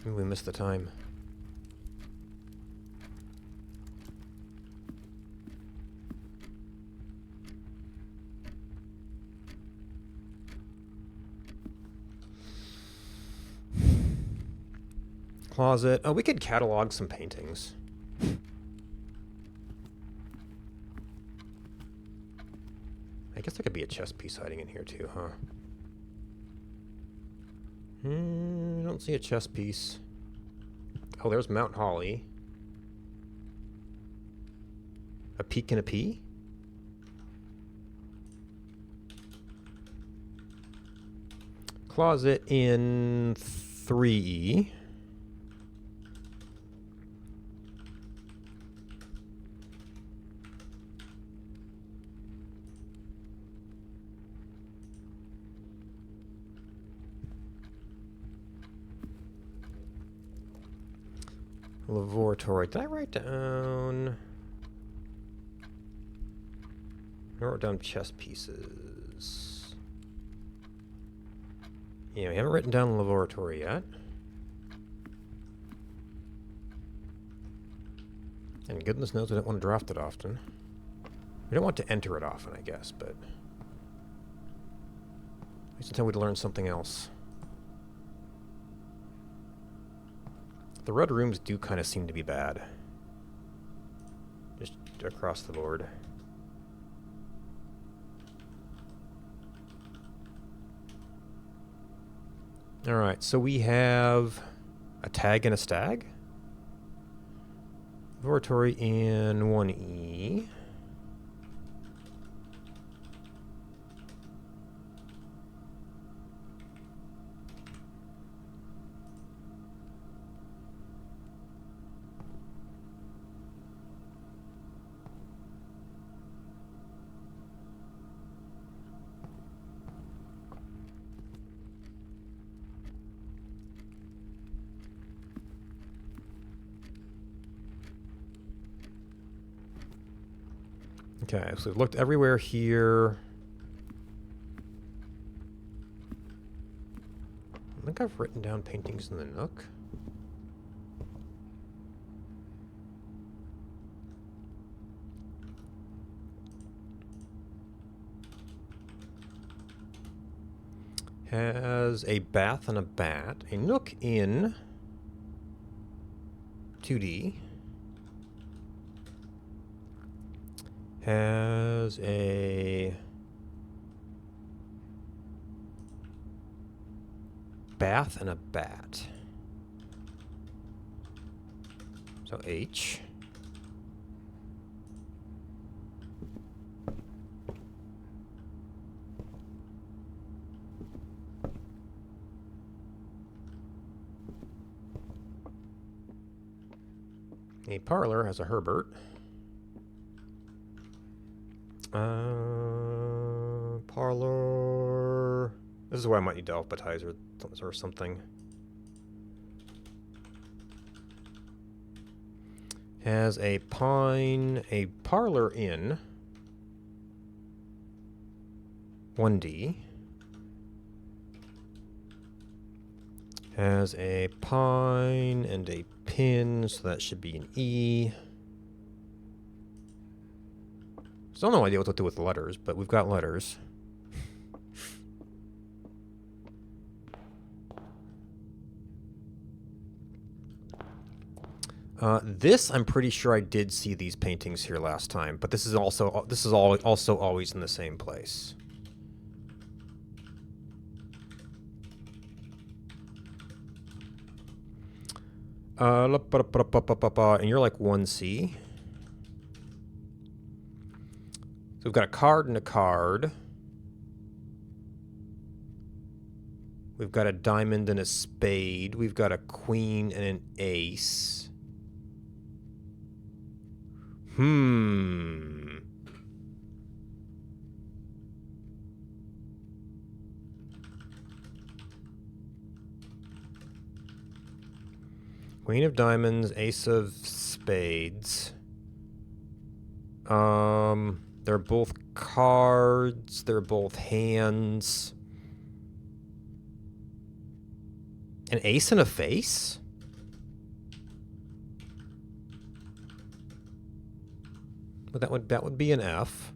A: Maybe we missed the time. Closet. Oh, we could catalog some paintings. I guess there could be a chess piece hiding in here too, huh? I don't see a chess piece. Oh, there's Mount Holly. A peek and a pea? Closet in 3E. Laboratory. Did I write down... I wrote down chess pieces. Yeah, we haven't written down the laboratory yet. And goodness knows we don't want to draft it often. We don't want to enter it often, I guess, but... at least until we learn something else. The red rooms do kind of seem to be bad. Just across the board. Alright, so we have a tag and a stag. Laboratory in 1E. Okay, so we've looked everywhere here. I think I've written down paintings in the Nook. Has a bath and a bat. A Nook in 2D. Has a bath and a bat. So H. A parlor has a Herbert. Parlor. This is where I might need to alphabetize or something. Has a pine, a parlor in 1D. Has a pine and a pin, so that should be an E. Still no idea what to do with the letters, but we've got letters. This I'm pretty sure I did see these paintings here last time, but this is also always in the same place. And you're like 1C. So we've got a card and a card. We've got a diamond and a spade. We've got a queen and an ace. Queen of diamonds, ace of spades. They're both cards. They're both hands. An ace and a face? But that would be an F.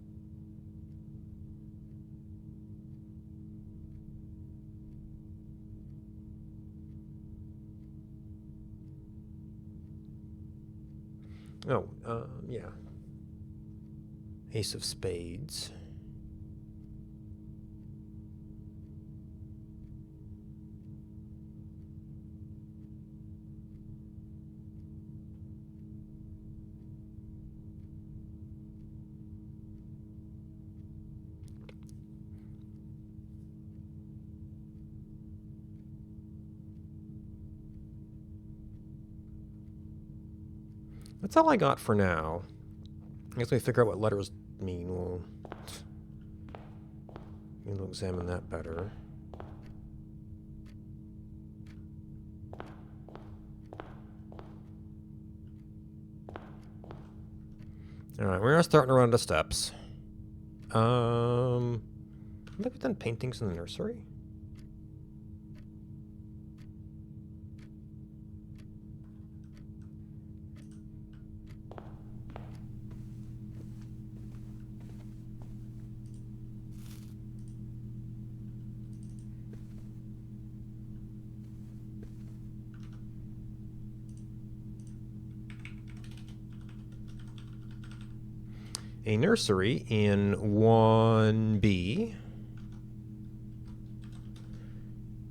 A: Oh, yeah. Ace of spades. That's all I got for now. I guess we figure out what letters mean. We'll examine that better. Alright, we're gonna start around the steps. I think we've done paintings in the nursery. A nursery in 1B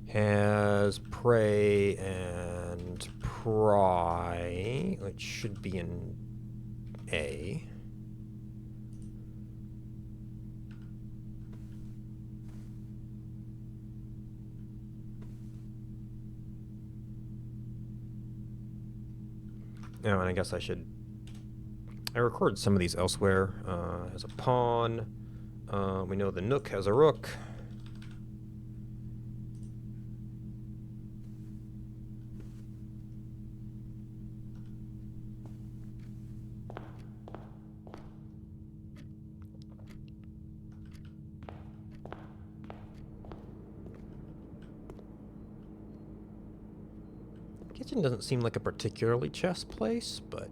A: has pray and pry, which should be in A. Oh, and I guess I recorded some of these elsewhere. As a pawn. We know the Nook has a rook. Kitchen doesn't seem like a particularly chess place, but...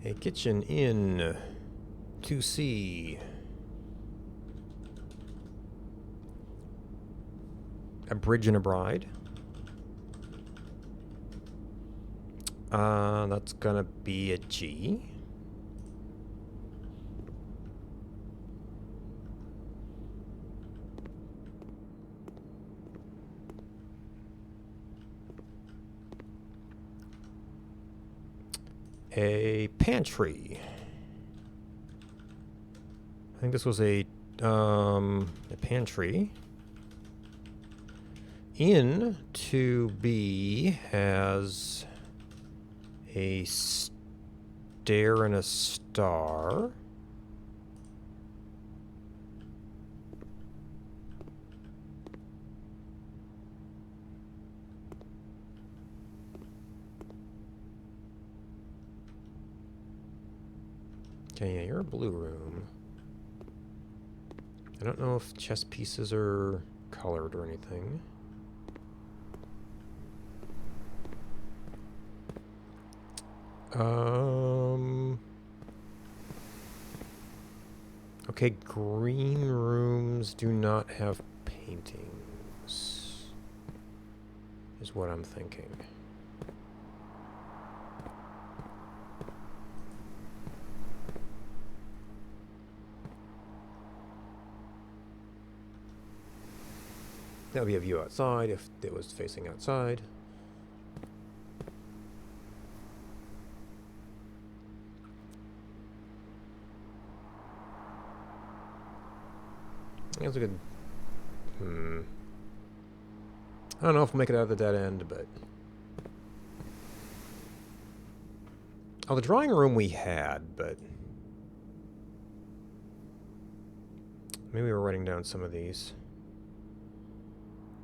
A: A kitchen in 2C. A bridge and a bride. That's gonna be a G. A pantry. I think this was a pantry. In 2B has a stair and a star. Okay, yeah, you're a blue room. I don't know if chess pieces are colored or anything. Okay, green rooms do not have paintings, is what I'm thinking. That would be a view outside if it was facing outside. That's a good... I don't know if we'll make it out of the dead end, but... Oh, the drawing room we had, but... Maybe we were writing down some of these.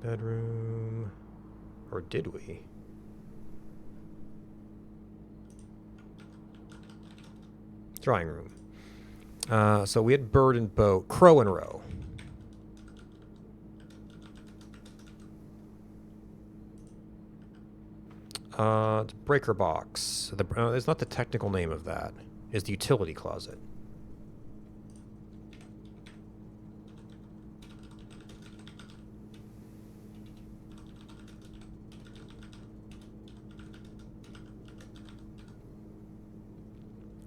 A: Bedroom... Or did we? Drawing room. So we had bird and boat. Crow and row. The breaker box. It's not the technical name of that. Is the utility closet.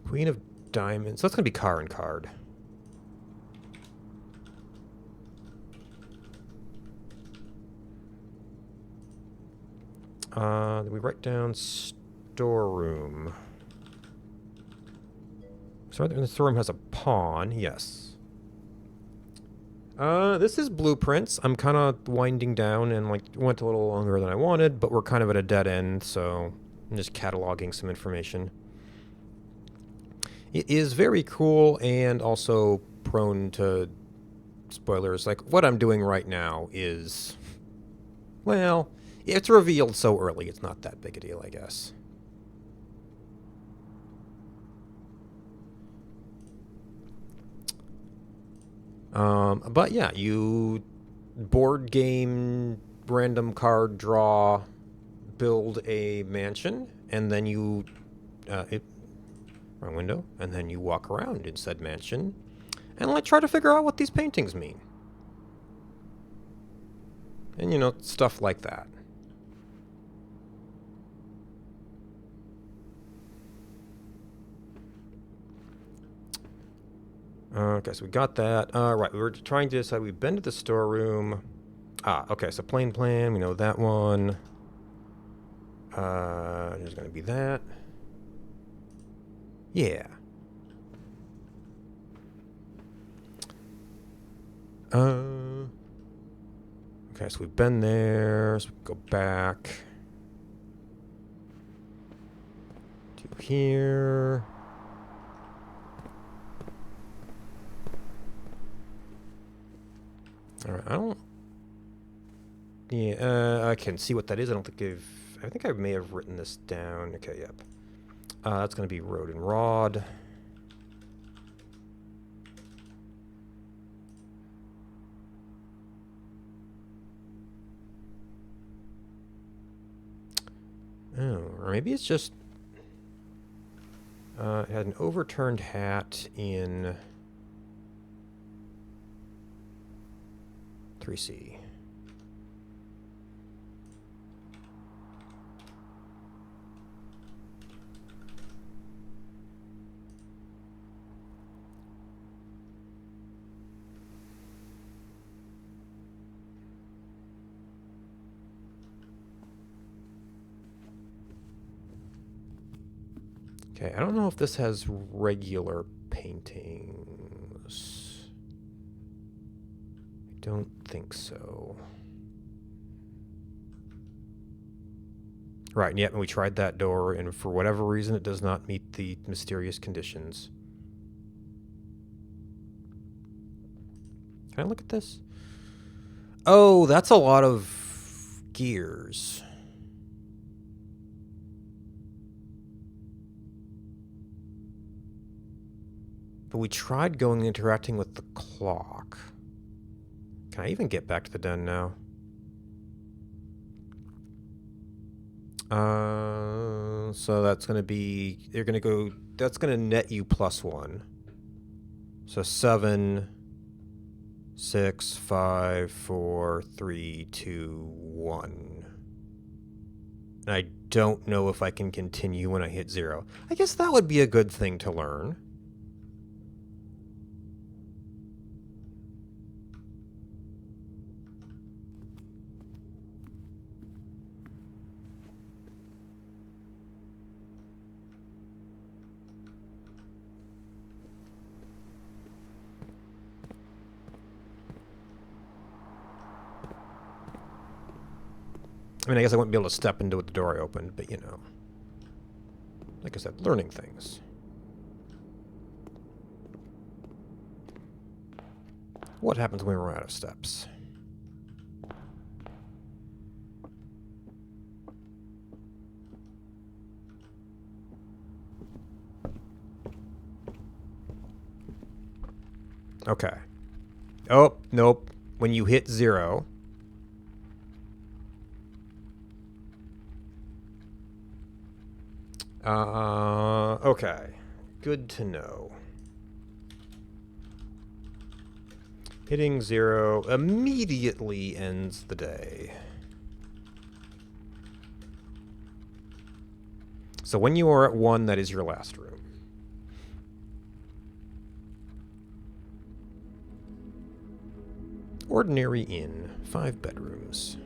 A: Queen of diamonds. So that's going to be car and card. We write down storeroom. So the storeroom has a pawn. Yes. This is blueprints. I'm kind of winding down and like went a little longer than I wanted, but we're kind of at a dead end, so I'm just cataloging some information. It is very cool and also prone to spoilers. Like, what I'm doing right now is, well, it's revealed so early, it's not that big a deal, I guess. But yeah, you board game, random card draw, build a mansion, and then you, wrong window, and then you walk around in said mansion, And like try to figure out what these paintings mean. And, you know, stuff like that. Okay, so we got that. Right, we were trying to decide. We've been to the storeroom. Okay, so plane plan. We know that one. There's going to be that. Yeah. Okay, so we've been there. So we go back to here. All right, I don't. Yeah, I can see what that is. I don't think I think I may have written this down. Okay, yep. That's going to be road and rod. Oh, or maybe it's just it had an overturned hat in 3C. Okay, I don't know if this has regular paintings. I don't think so. Right, yep, and we tried that door, and for whatever reason, it does not meet the mysterious conditions. Can I look at this? Oh, that's a lot of gears. But we tried going and interacting with the clock. Can I even get back to the den now? So that's going to be... You're going to go... That's going to net you +1. So 7, 6, 5, 4, 3, 2, 1. And I don't know if I can continue when I hit 0. I guess that would be a good thing to learn. I mean, I guess I wouldn't be able to step into it the door I opened, but you know. Like I said, learning things. What happens when we're out of steps? Okay. Oh, nope. When you hit 0... okay. Good to know. Hitting 0 immediately ends the day. So when you are at 1, that is your last room. Ordinary inn, 5 bedrooms.